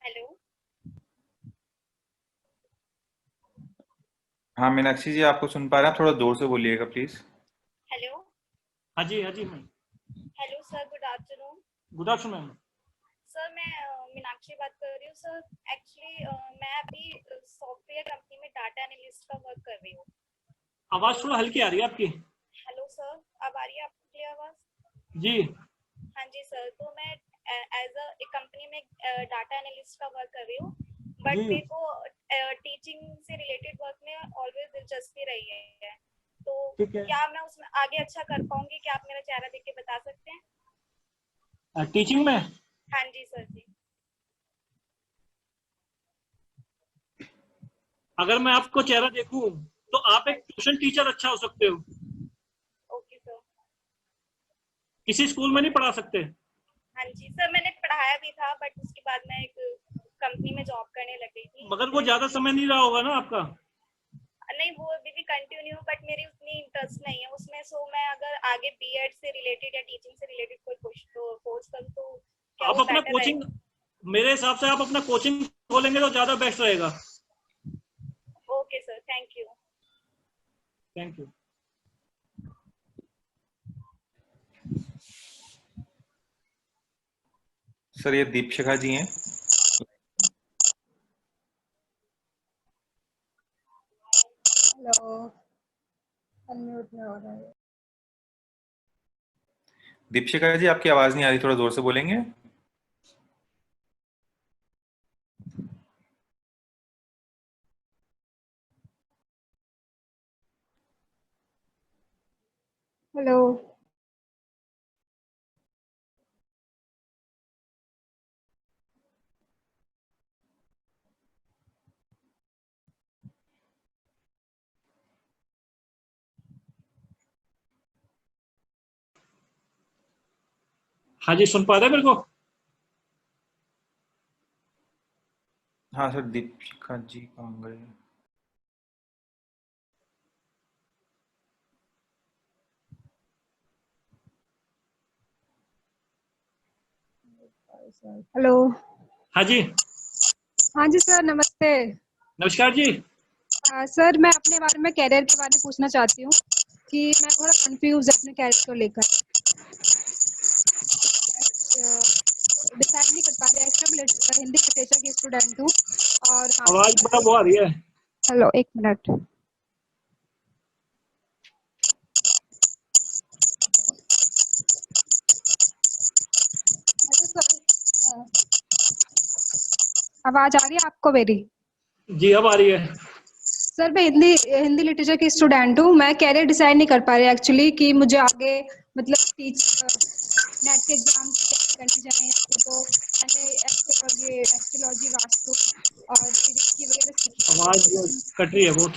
हेलो। हाँ मीनाक्षी जी, आपको सुन पा रहे हैं? थोड़ा जोर से बोलिएगा प्लीज। हेलो। हाँ जी, हाँ जी ma'am. Hello sir, good afternoon. Good afternoon ma'am. Sir मैं मीनाक्षी बात कर रही हूँ सर। एक्चुअली मैं अभी सॉफ्टवेयर कंपनी में डाटा एनालिस्ट का वर्क कर रही हूँ। आवाज थोड़ा हल्की आ रही है आपकी। हेलो सर, अब आ रही है आपको क्लियर आवाज? जी। हाँ जी सर, तो मैं एज एक कंपनी में डाटा एनालिस्ट का वर्क कर रही हूँ, बट जी। मेरे को टीचिंग से रिलेटेड वर्क में ऑलवेज दिलचस्पी रही है। तो ठीक है। क्या मैं उसमें आगे अच्छा कर पाऊंगी? क्या आप मेरा चेहरा देख के बता सकते हैं? टीचिंग में? हाँ जी सर जी। अगर मैं आपको चेहरा देखूं तो आप एक ट्यूशन टीचर अच्छा हो सकते हो। Okay sir. किसी स्कूल में नहीं पढ़ा सकते? हाँ जी सर, मैंने पढ़ाया भी था, बट उसके बाद मैं एक कंपनी में जॉब करने लग गई थी। मगर वो ज्यादा समय नहीं रहा होगा ना आपका? नहीं, वो अभी भी कंटिन्यू, बट मेरी उतनी इंटरेस्ट नहीं है उसमें। सो मैं अगर आगे बीएड से रिलेटेड या टीचिंग से रिलेटेड कोई कोर्स करूँ तो क्या आप वो अपना बेटर कोचिंग, रहेगा? मेरे हिसाब से आप अपना कोचिंग खोलेंगे तो ज्यादा बेस्ट रहेगा। Okay sir, thank you. Thank you. Sir ये दीपशिखा जी हैं। हेलो। अनम्यूट में हो रहा है। दीपशिखा जी आपकी आवाज नहीं आ रही, थोड़ा जोर से बोलेंगे? हेलो। हाँ जी, सुन पा रहे हैं मेरे को? हाँ सर, दीपशिखा जी कहाँ गए? हेलो। हाँ जी। हाँ जी सर, नमस्ते। नमस्कार जी। सर मैं अपने बारे में, कैरियर के बारे में पूछना चाहती हूँ कि मैं थोड़ा कंफ्यूज अपने कैरियर को लेकर, डिसाइड नहीं कर पा रही। एक्चुअली मैं हिंदी लिटरेचर की स्टूडेंट हूँ और आवाज बड़ा वो आ रही है। हेलो, एक मिनट। हेलो सर, आवाज आ रही है आपको मेरी? जी, अब आ रही है। सर मैं हिंदी लिटरेचर की स्टूडेंट हूँ। मैं कैरियर डिसाइड नहीं कर पा रही एक्चुअली कि मुझे आगे मतलब नेट के एग्जाम करने जाए या फिर, तो मैंने एस्ट्रोलॉजी, वास्तु और की वगैरह सीखी। आवाज कट रही है बहुत।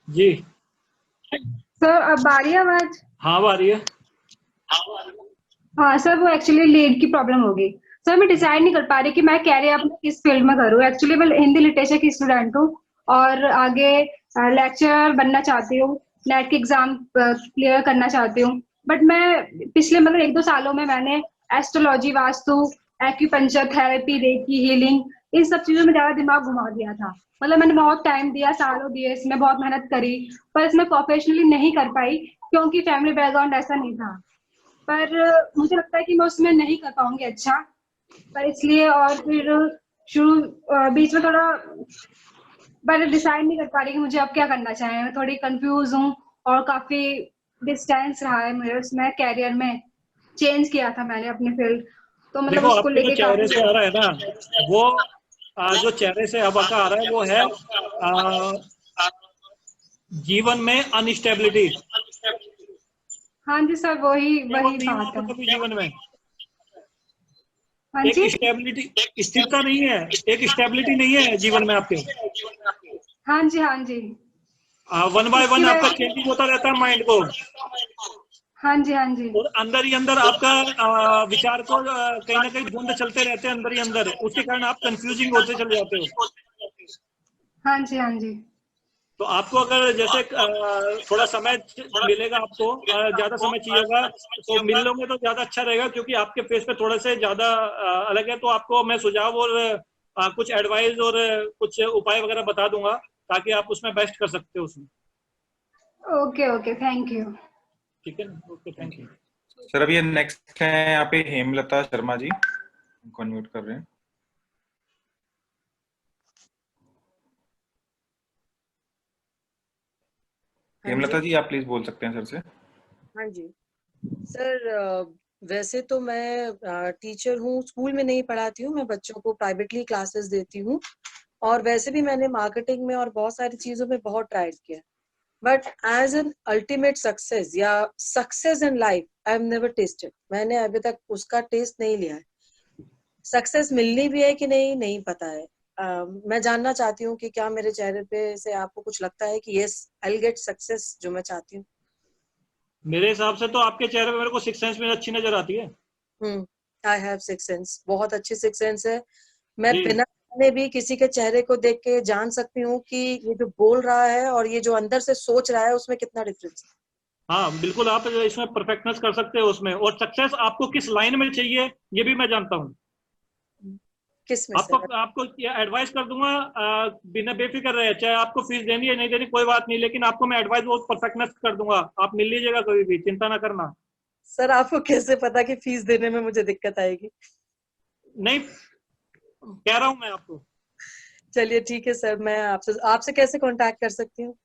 जी। सर अब आ रही है आवाज? हाँ, अब आ रही है। हाँ सर, वो एक्चुअली लीड की प्रॉब्लम होगी। सर मैं डिसाइड नहीं कर पा रही कि मैं कैरियर अपना किस फील्ड में करूँ। एक्चुअली मैं हिंदी लिटरेचर की स्टूडेंट हूँ और आगे लेक्चरर बनना चाहती हूँ, नेट के एग्जाम क्लियर करना चाहती हूँ। बट मैं पिछले मतलब 1-2 सालों में मैंने astrology, vastu, acupuncture, therapy, reiki, healing, इन सब चीजों में ज्यादा दिमाग घुमा दिया था। मतलब मैंने बहुत टाइम दिया, सालों दिए, इसमें बहुत मेहनत करी, पर इसमें प्रोफेशनली नहीं कर पाई क्योंकि फैमिली बैकग्राउंड ऐसा नहीं था। पर मुझे लगता है कि मैं उसमें नहीं कर पाऊंगी अच्छा, पर इसलिए और फिर बीच में थोड़ा पर डिसाइड नहीं कर पा रही कि मुझे अब क्या करना चाहिए। मैं थोड़ी कंफ्यूज हूँ और काफी डिस्टेंस रहा है मेरे उसमें, कैरियर में चेंज किया था मैंने अपने फील्ड, तो मतलब देखो उसको आपके जो लेके चेहरे काफी से आ रहा है ना, वो जो चेहरे से अब का आ रहा है वो है जीवन में अनस्टेबिलिटी। हाँ जी सर, वही स्टेबल नहीं हुआ बात तो है। कभी जीवन में हाँ एक जी, स्टेबिलिटी, स्थिरता नहीं है, एक स्टेबिलिटी नहीं है जीवन में आपके। हाँ जी, हाँ जी, वन बाय उसकी वन आपका वजह, चेंजिंग होता रहता है माइंड को, हाँ जी, हाँ जी, और अंदर ही अंदर आपका विचार को कहीं ना कहीं द्वंद चलते रहते हैं अंदर ही अंदर, उसके कारण आप कंफ्यूजिंग होते चले जाते हो। हाँ जी, हाँ जी। तो आपको अगर जैसे थोड़ा समय मिलेगा, आपको ज्यादा समय चाहिए होगा तो मिल लोगे तो ज्यादा अच्छा रहेगा, क्योंकि आपके फेस पे थोड़ा से ज्यादा अलग है। तो आपको मैं सुझाव और कुछ एडवाइस और कुछ उपाय वगैरह बता दूंगा ताकि आप उसमें बेस्ट कर सकते हो उसमें। Okay okay, thank you. ठीक है, ओके, थैंक यू। सर अभी नेक्स्ट है यहाँ पे हेमलता शर्मा जी, उनको अनम्यूट कर रहे हैं। हाँ हेमलता जी। जी आप प्लीज बोल सकते हैं सर से। हाँ जी सर, वैसे तो मैं टीचर हूँ, स्कूल में नहीं पढ़ाती हूँ, मैं बच्चों को प्राइवेटली क्लासेस देती हूँ, और वैसे भी मैंने मार्केटिंग में और बहुत सारी चीजों में बहुत ट्राई किया, but as an ultimate success या success in life I have never tested. मैंने अभी तक उसका टेस्ट नहीं लिया है। सक्सेस मिलनी भी है कि नहीं, नहीं पता है। मैं जानना चाहती हूँ कि क्या मेरे चेहरे पे से आपको कुछ लगता है कि yes I will get success जो मैं चाहती हूँ। मेरे हिसाब से तो आपके चेहरे पे मेरे को सिक्स सेंस में अच्छी नजर आती है। आई हैव सिक्स सेंस, बहुत अच्छी सिक्स सेंस है। मैं जी बिना जाने भी किसी के चेहरे को देख के जान सकती हूँ कि ये जो बोल रहा है और ये जो अंदर से सोच रहा है उसमें कितना डिफरेंस है। हाँ, बिल्कुल आप इसमें परफेक्टनेस कर सकते हो उसमें। और सक्सेस आपको किस लाइन में चाहिए ये भी मैं जानता हूँ। किस में आपको सर? आपको एडवाइस कर दूंगा, बिना बेफिक्र रहे, चाहे आपको फीस देनी है नहीं देनी कोई बात नहीं, लेकिन आपको मैं एडवाइस बहुत परफेक्टनेस कर दूंगा। आप मिल लीजिएगा कभी भी, चिंता ना करना। सर आपको कैसे पता कि फीस देने में मुझे दिक्कत आएगी? नहीं, कह रहा हूं मैं आपको। चलिए ठीक है सर, मैं आपसे आपसे कैसे कांटेक्ट कर सकती हूँ?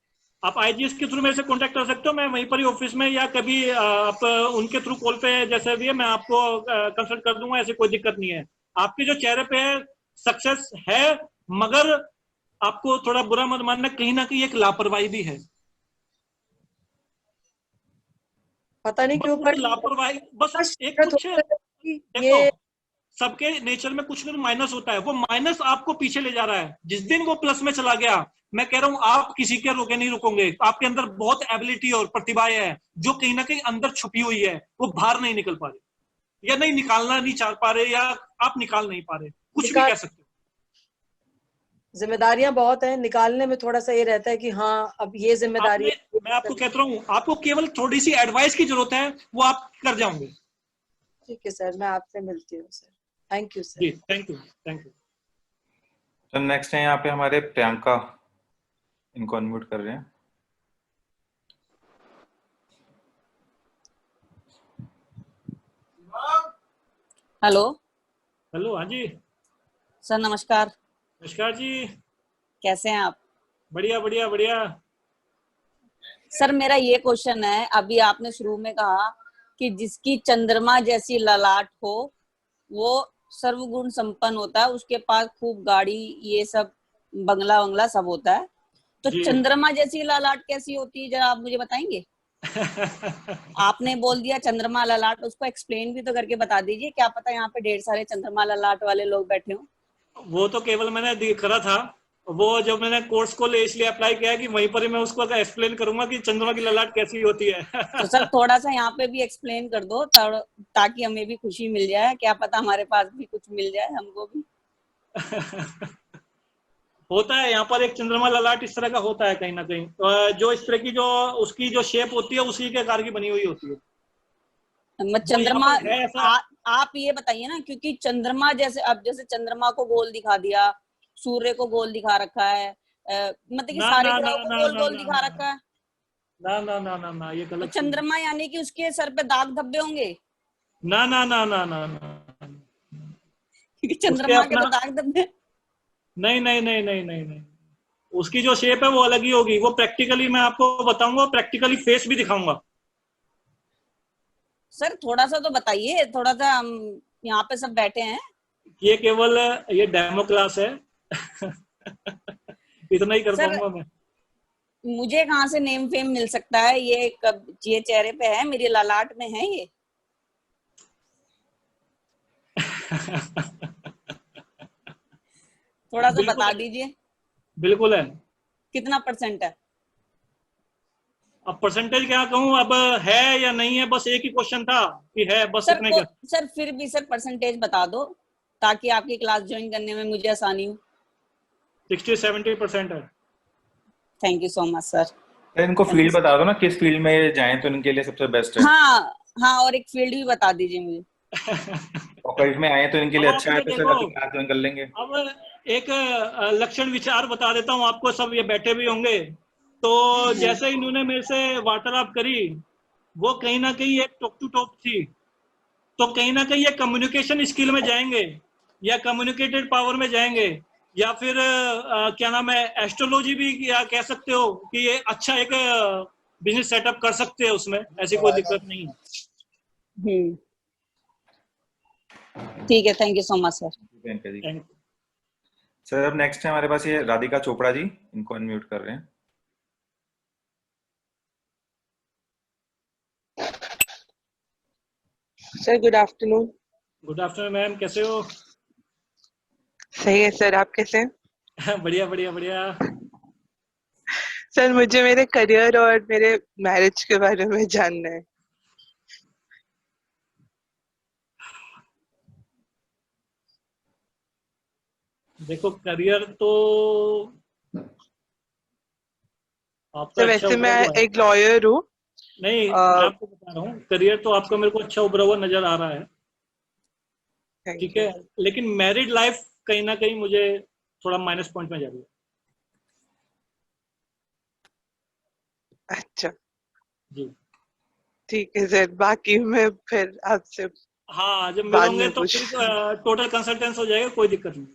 आप आईजीएस के थ्रू मेरे से कांटेक्ट कर सकते हो, मैं वहीं पर ही ऑफिस में, या कभी आप उनके थ्रू कॉल पे जैसे भी है मैं आपको कंसल्ट कर दूंगा, ऐसी कोई दिक्कत नहीं है। आपके जो चेहरे पे है सक्सेस है, मगर आपको थोड़ा बुरा मत मानना, कहीं ना कहीं एक लापरवाही भी है। पता नहीं बस क्यों, उस बट लापरवाही, बस एक कुछ देखो, ये सबके नेचर में कुछ ना कुछ माइनस होता है, वो माइनस आपको पीछे ले जा रहा है। जिस दिन वो प्लस में चला गया, मैं कह रहा हूं आप किसी के रोके नहीं रुकोगे। आपके अंदर बहुत एबिलिटी और प्रतिभाएं है जो कहीं ना कहीं अंदर छुपी हुई है, वो बाहर नहीं निकल पा रही, या नहीं निकालना नहीं चाह पा रहे, या आप निकाल नहीं पा रहे, कुछ भी निकाल कह सकते हो। जिम्मेदारियां बहुत हैं, निकालने में थोड़ा सा ये रहता है कि हाँ अब ये जिम्मेदारी आपने, है। मैं आपको कहता हूँ, आपको केवल थोड़ी सी एडवाइस की जरूरत है, वो आप कर जाओगे। ठीक है सर, मैं आपसे मिलती हूँ sir. Thank you sir. Ji, thank you, thank you. तो नेक्स्ट है यहाँ पे हमारे प्रियंका, इनको अनम्यूट कर रहे हैं। हेलो हेलो, हाँ जी, सर, नमस्कार। नमस्कार जी। कैसे हैं आप? बढ़िया बढ़िया बढ़िया। सर मेरा ये क्वेश्चन है, अभी आपने शुरू में कहा कि जिसकी चंद्रमा जैसी ललाट हो वो सर्वगुण संपन्न होता है, उसके पास खूब गाड़ी, ये सब बंगला वंगला सब होता है। तो जी चंद्रमा जैसी ललाट कैसी होती है, जरा आप मुझे बताएंगे? आपने बोल दिया चंद्रमा ललाट, उसको एक्सप्लेन भी तो करके बता दीजिए, क्या पता यहाँ पे ढेर सारे चंद्रमा ललाट वाले लोग बैठे हों। वो तो केवल मैंने करा था, वो जब मैंने कोर्स को इसलिए अप्लाई किया है कि वहीं पर ही मैं उसको एक्सप्लेन करूंगा कि चंद्रमा की ललाट कैसी होती है। तो सर थोड़ा सा यहाँ पे भी एक्सप्लेन कर दो ताकि हमें भी खुशी मिल जाए, क्या पता हमारे पास भी कुछ मिल जाए हमको भी। होता है यहाँ पर एक चंद्रमा ललाट इस तरह का होता है कहीं ना कहीं, जो इस तरह की जो उसकी जो शेप होती है उसी के आकार की बनी हुई होती है। चंद्रमा है ऐसा। आप ये बताइए ना, क्योंकि चंद्रमा जैसे अब जैसे चंद्रमा को गोल दिखा दिया, सूर्य को गोल दिखा रखा है, मतलब कि सारे ग्रहों को गोल गोल दिखा रखा है। ना ना ना ना ना, ये तो गलत। चंद्रमा यानी कि उसके सर पे दाग धब्बे होंगे? ना ना ना ना ना ना, क्योंकि चंद्रमा के तो दाग धब्बे। नहीं नहीं नहीं नहीं नहीं नहीं, उसकी जो शेप है वो अलग ही होगी। वो प्रैक्टिकली मैं आपको बताऊंगा, प्रैक्टिकली फेस भी दिखाऊंगा। सर थोड़ा सा तो बताइए, थोड़ा सा, हम यहाँ पे सब बैठे हैं। ये केवल ये डेमो क्लास है। इतना ही कर पाऊंगा मैं। मुझे कहाँ से नेम फेम मिल सकता है? ये चेहरे पे है, मेरी ललाट में है ये। थोड़ा सा बता दीजिए। बिल्कुल है। कितना % है? अब परसेंटेज क्या कहूँ, अब है या नहीं है, बस एक ही क्वेश्चन था कि है, बस सर इतने तो, का। सर फिर भी सर परसेंटेज बता दो ताकि आपकी क्लास ज्वाइन करने में मुझे आसानी हो। 60-70% है। Thank you so much sir. इनको फील्ड बता दो ना, किस फील्ड में जाएं तो इनके लिए सबसे बेस्ट है। हाँ हाँ, और एक फील्ड भी बता दीजिए मुझे। ऑकल्ट में आए तो इनके लिए अच्छा है, तो सर अभी क्लास ज्वाइन कर लेंगे। अब एक लक्षण विचार बता देता हूँ आपको, सब ये बैठे भी होंगे। तो जैसे इन्होंने मेरे से वार्तालाप करी, वो कहीं ना कहीं एक टॉप टू टॉप थी। तो कहीं ना कहीं ये कम्युनिकेशन स्किल में जाएंगे, या कम्युनिकेटेड पावर में जाएंगे, या फिर क्या नाम है, एस्ट्रोलॉजी भी या कह सकते हो कि ये अच्छा एक बिजनेस सेटअप कर सकते हैं, उसमें ऐसी कोई दिक्कत नहीं है। ठीक है, thank you so much sir. Thank you sir. अब नेक्स्ट है हमारे पास ये राधिका चोपड़ा जी, इनको अनम्यूट कर रहे हैं। Sir good afternoon. Good afternoon ma'am, कैसे हो? सही है सर, आप कैसे हैं? बढ़िया बढ़िया बढ़िया। सर मुझे मेरे करियर और मेरे मैरिज के बारे में जानना है। देखो करियर तो आपका सर अच्छा वैसे उभरा मैं हुआ है। एक लॉयर हूँ। नहीं, मैं आपको बता रहा हूँ, करियर तो आपका मेरे को अच्छा उभरा हुआ नजर आ रहा है, ठीक है। लेकिन मैरिड लाइफ कहीं ना कहीं मुझे थोड़ा माइनस पॉइंट में जा रही है। अच्छा जी ठीक है सर, बाकी मैं फिर आपसे हाँ जब बाद मिलोगे में तो फिर टोटल कंसल्टेंस हो जाएगा, कोई दिक्कत नहीं।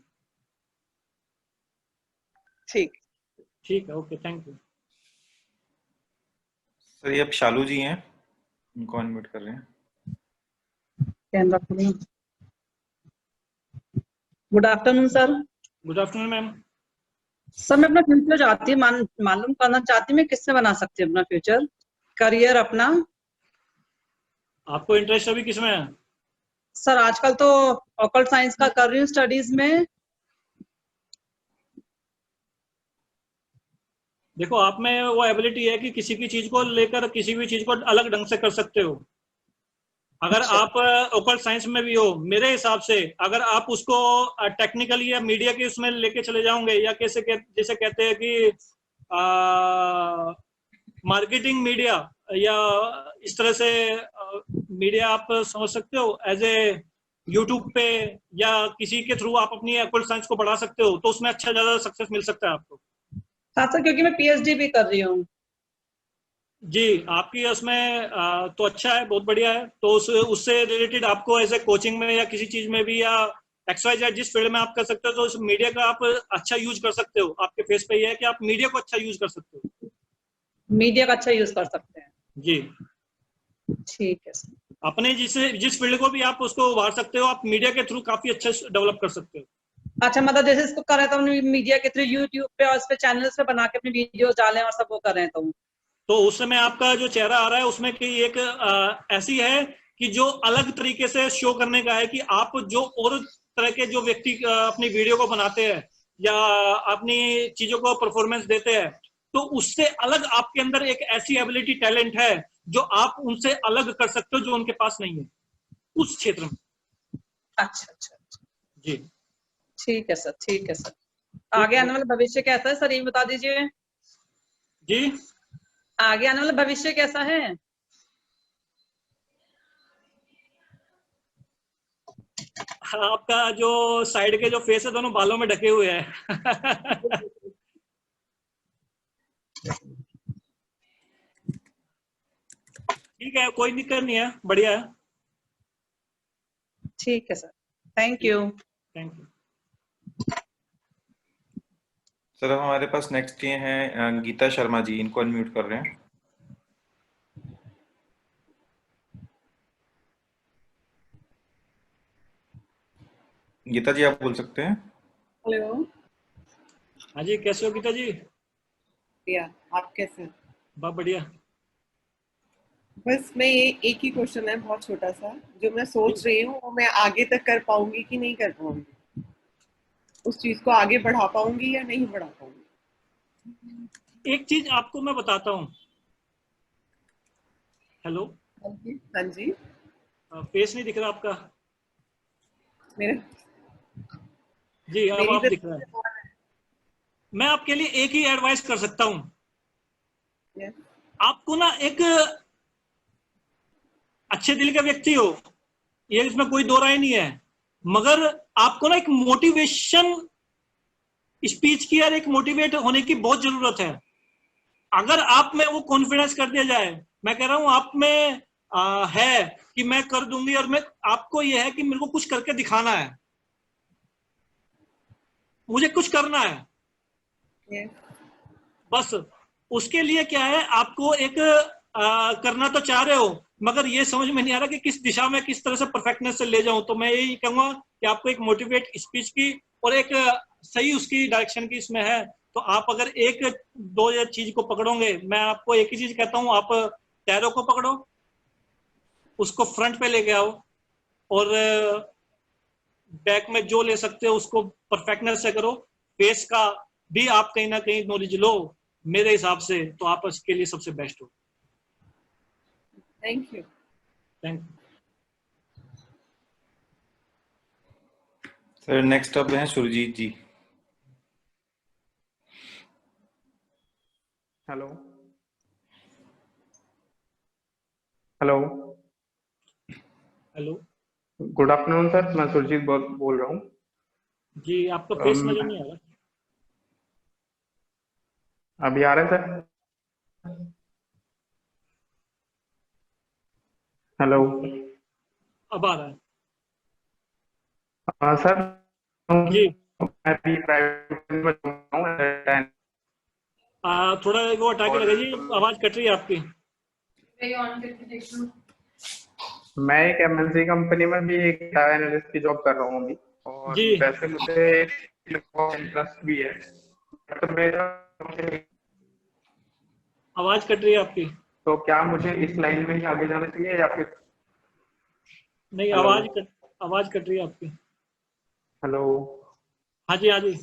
ठीक ठीक है, ओके, थैंक यू सर। ये अब शालू जी हैं, उनको अनम्यूट कर रहे हैं। Good afternoon sir. Good afternoon ma'am. Sir मैं अपना फ्यूचर चाहती हूँ, मालूम करना चाहती हूँ मैं किससे बना सकती हूँ अपना फ्यूचर, करियर अपना। आपको इंटरेस्ट अभी किसमें है? सर आजकल तो ऑकल्ट साइंस का कर रही हूँ स्टडीज में। देखो आप में वो एबिलिटी है कि किसी की चीज को लेकर किसी भी चीज को अलग ढंग से कर सकते हो। अगर आप ओकल्ट साइंस में भी हो, मेरे हिसाब से अगर आप उसको टेक्निकली या मीडिया के उसमें लेके चले जाओगे, या जैसे कहते हैं कि मार्केटिंग मीडिया, या इस तरह से मीडिया आप समझ सकते हो, एज ए यूट्यूब पे या किसी के थ्रू आप अपनी ओकल्ट साइंस को बढ़ा सकते हो, तो उसमें अच्छा ज्यादा सक्सेस मिल सकता है आपको। हाँ सर, क्योंकि मैं पीएचडी भी कर रही हूँ। जी आपकी उसमें तो अच्छा है, बहुत बढ़िया है। तो उससे रिलेटेड आपको ऐसे कोचिंग में या किसी चीज में भी, या एक्सवाइजेड जिस फील्ड में आप कर सकते हो, तो उस मीडिया का आप अच्छा यूज कर सकते हो। आपके फेस पे ये है कि आप मीडिया को अच्छा यूज कर सकते हो। मीडिया का अच्छा यूज कर सकते हैं। जी ठीक है सर। अपने जिस फील्ड को भी आप उसको उभार सकते हो, आप मीडिया के थ्रू काफी अच्छे डेवलप कर सकते हो। अच्छा, मतलब जैसे इसको कर रहे तो मीडिया के थ्रू यूट्यूब पे और इस पे चैनल्स पे बना के अपनी वीडियो डालें और सब वो कर रहे हैं, तो उस समय आपका जो चेहरा आ रहा है उसमें कि एक ऐसी है कि जो अलग तरीके से शो करने का है कि आप जो और तरह के जो व्यक्ति अपनी वीडियो को बनाते हैं, या अपनी चीजों को परफॉर्मेंस देते हैं, तो उससे अलग आपके अंदर एक ऐसी एबिलिटी, टैलेंट है जो आप उनसे अलग कर सकते हो, जो उनके पास नहीं है उस क्षेत्र में। अच्छा अच्छा जी ठीक है सर, ठीक है सर। आगे आने वाला भविष्य कैसा है सर, ये बता दीजिए। जी, आगे आने वाला भविष्य कैसा है? आपका जो साइड के जो फेस है दोनों बालों में ढके हुए हैं। ठीक है, कोई दिक्कत नहीं है, बढ़िया है। ठीक है sir, thank you. Thank you sir अब हमारे पास नेक्स्ट ये हैं गीता शर्मा जी, इनको अनम्यूट कर रहे हैं। गीता जी आप बोल सकते हैं। हेलो। हाँ जी, कैसे हो गीता जी? बढ़िया, आप कैसे हैं? बहुत बढ़िया। बस मैं ये एक ही क्वेश्चन है बहुत छोटा सा, जो मैं सोच रही हूँ वो मैं आगे तक कर पाऊंगी कि नहीं कर पाऊंगी, उस चीज को आगे बढ़ा पाऊंगी या नहीं बढ़ा पाऊंगी। एक चीज आपको मैं बताता हूँ। हेलो। हाँ जी। फेस नहीं दिख रहा आपका? मेरे जी अब मेरी आप दिख रहा है। मैं आपके लिए एक ही एडवाइस कर सकता हूँ। आपको ना एक अच्छे दिल का व्यक्ति हो, ये इसमें कोई दो राय नहीं है, मगर आपको ना एक मोटिवेशन स्पीच की और एक मोटिवेट होने की बहुत जरूरत है। अगर आप में वो कॉन्फिडेंस कर दिया जाए, मैं कह रहा हूं आप में है कि मैं कर दूंगी, और मैं आपको ये है कि मेरे को कुछ करके दिखाना है, मुझे कुछ करना है। बस उसके लिए क्या है, आपको एक करना तो चाह रहे हो, मगर ये समझ में नहीं आ रहा कि किस दिशा में किस तरह से परफेक्टनेस से ले जाऊं। तो मैं यही कहूंगा कि आपको एक मोटिवेट स्पीच की और एक सही उसकी डायरेक्शन की इसमें है। तो आप अगर एक दो या चीज को पकड़ोगे, मैं आपको एक ही चीज कहता हूं, आप टैरो को पकड़ो, उसको फ्रंट पे लेके आओ, और बैक में जो ले सकते हो उसको परफेक्टनेस से करो। फेस का भी आप कहीं ना कहीं नॉलेज लो, मेरे हिसाब से तो आप इसके लिए सबसे बेस्ट हो। Thank you. Thank you sir next अब हैं Surjeet ji. Hello hello hello. Good afternoon sir, मैं सुरजीत बोल रहा हूँ जी। आपका फेस नजर नहीं आ रहा। अभी आ रहा है सर? हेलो। अब आ रहा है। सर जी। मैं अभी प्राइवेट में थोड़ा वो हटा के लगा जी, आवाज कट रही है आपकी। मैं एक एमएनसी कंपनी में भी एक डाटा एनालिस्ट की जॉब कर रहा हूँ अभी, और जी। वैसे मुझे इंटरेस्ट भी है, तो मेरा आवाज कट रही है आपकी। तो क्या मुझे इस लाइन में ही आगे जाना चाहिए या फिर? नहीं, आवाज कट रही है आपकी। हेलो। हाँ जी, हाँ जी।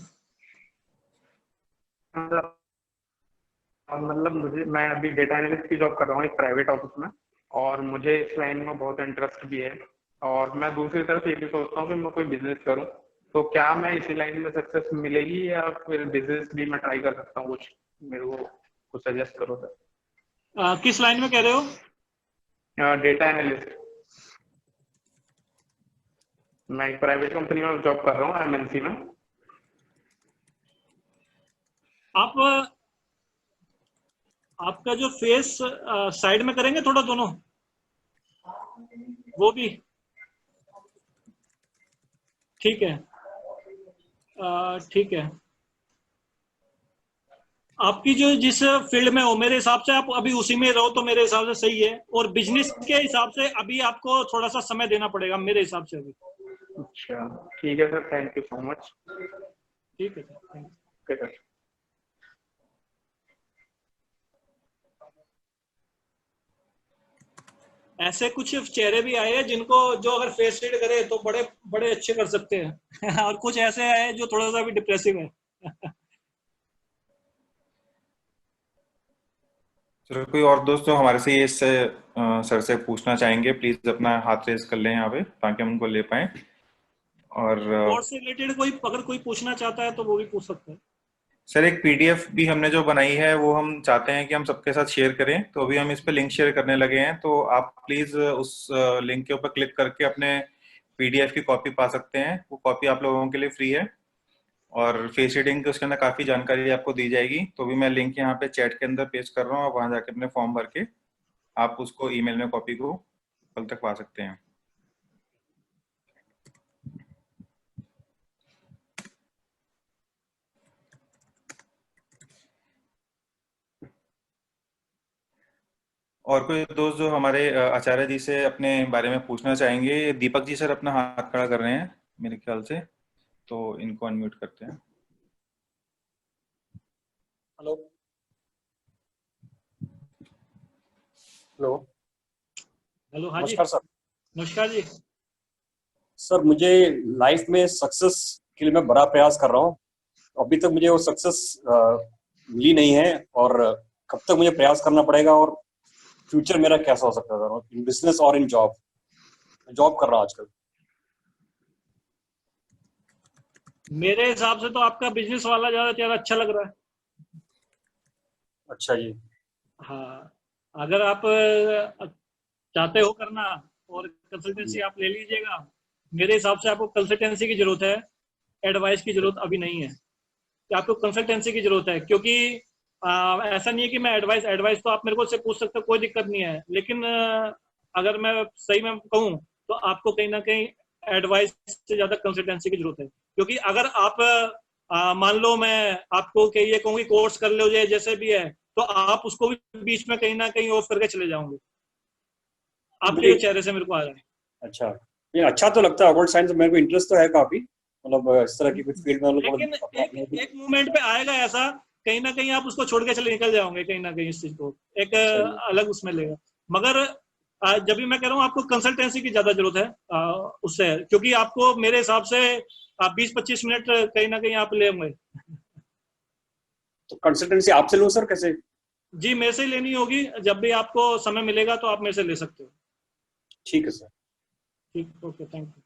मतलब मैं अभी डेटा एनालिस्ट की जॉब कर रहा हूँ एक प्राइवेट ऑफिस में, और मुझे इस लाइन में बहुत इंटरेस्ट भी है, और मैं दूसरी तरफ ये भी सोचता हूँ कि मैं कोई बिजनेस करूँ, तो क्या मैं इसी लाइन में सक्सेस मिलेगी या फिर बिजनेस भी मैं ट्राई कर सकता हूँ? कुछ मेरे को कुछ सजेस्ट करो सर। किस लाइन में कह रहे हो? Data analyst. मैं एक प्राइवेट कंपनी में जॉब कर रहा हूँ एमएनसी में। आपका जो फेस साइड में करेंगे थोड़ा दोनों, वो भी ठीक है। ठीक है, आपकी जो जिस फील्ड में हो, मेरे हिसाब से आप अभी उसी में रहो तो मेरे हिसाब से सही है, और बिजनेस के हिसाब से अभी आपको थोड़ा सा समय देना पड़ेगा मेरे हिसाब से अभी। अच्छा ठीक है sir, thank you so much. ठीक है सर, थैंक यू। ऐसे कुछ चेहरे भी आए हैं जिनको, जो अगर फेस रीड करे तो बड़े बड़े अच्छे कर सकते हैं और कुछ ऐसे आए जो थोड़ा सा भी डिप्रेसिव है। चलो, कोई और दोस्त जो हमारे से ये इससे सर से पूछना चाहेंगे, प्लीज अपना हाथ रेज कर लें यहाँ पे ताकि हम उनको ले पाए। और कोर्स से रिलेटेड कोई अगर कोई पूछना चाहता है तो वो भी पूछ सकते हैं। सर एक पीडीएफ भी हमने जो बनाई है वो हम चाहते हैं कि हम सबके साथ शेयर करें, तो अभी हम इस पे लिंक शेयर करने लगे हैं, तो आप प्लीज उस लिंक के ऊपर क्लिक करके अपने पीडीएफ की कॉपी पा सकते हैं। वो कॉपी आप लोगों के लिए फ्री है और फेस रीडिंग के उसके अंदर काफी जानकारी आपको दी जाएगी। तो भी मैं लिंक यहाँ पे चैट के अंदर पेस्ट कर रहा हूँ, आप वहां जाके अपने फॉर्म भर के आप उसको ईमेल में कॉपी को कल तक पा सकते हैं। और कोई दोस्त जो हमारे आचार्य जी से अपने बारे में पूछना चाहेंगे? दीपक जी सर अपना हाथ खड़ा कर रहे हैं मेरे ख्याल से, तो इनको अनम्यूट करते हैं। हेलो हेलो हेलो, हाँ जी, नमस्कार सर। नमस्कार जी। सर मुझे लाइफ में सक्सेस के लिए मैं बड़ा प्रयास कर रहा हूँ, अभी तक मुझे वो सक्सेस मिली नहीं है, और कब तक मुझे प्रयास करना पड़ेगा, और फ्यूचर मेरा कैसा हो सकता है इन बिजनेस और इन जॉब? जॉब कर रहा हूँ आजकल। मेरे हिसाब से तो आपका बिजनेस वाला ज्यादा अच्छा लग रहा है। अच्छा जी। हाँ, अगर आप चाहते हो करना और कंसल्टेंसी आप ले लीजिएगा। मेरे हिसाब से आपको कंसल्टेंसी की जरूरत है, एडवाइस की जरूरत अभी नहीं है। कि आपको कंसल्टेंसी की जरूरत है, क्योंकि ऐसा नहीं है कि मैं एडवाइस तो आप मेरे को से पूछ सकते हो, कोई दिक्कत नहीं है, लेकिन अगर मैं सही में कहूँ तो आपको कहीं ना कहीं एडवाइस से ज्यादा कंसल्टेंसी की जरूरत है। क्योंकि अगर आप मान लो मैं आपको ये कहूँगी कोर्स कर लो जैसे भी है, तो आप उसको भी बीच में कहीं ना कहीं ऑफ करके चले जाओगे। आपके चेहरे से मेरे को आ रहा है। अच्छा, ये अच्छा तो लगता है ऑकल्ट साइंस, मेरे को इंटरेस्ट तो है काफी, मतलब इस तरह की कुछ फील्ड में। लेकिन एक मोमेंट पे आएगा ऐसा, कहीं ना कहीं आप उसको छोड़ के चले निकल जाओगे, कहीं ना कहीं इस चीज को एक अलग उसमें लेगा। मगर जब भी मैं कह रहा हूँ आपको कंसल्टेंसी की ज्यादा जरूरत है उससे, क्योंकि आपको मेरे हिसाब से 20-25 मिनट कहीं ना कहीं आप ले होंगे। तो कंसल्टेंसी आपसे लूं सर कैसे? जी, मेरे से लेनी होगी, जब भी आपको समय मिलेगा तो आप मेरे से ले सकते हो। ठीक है सर। ठीक, ओके, थैंक यू।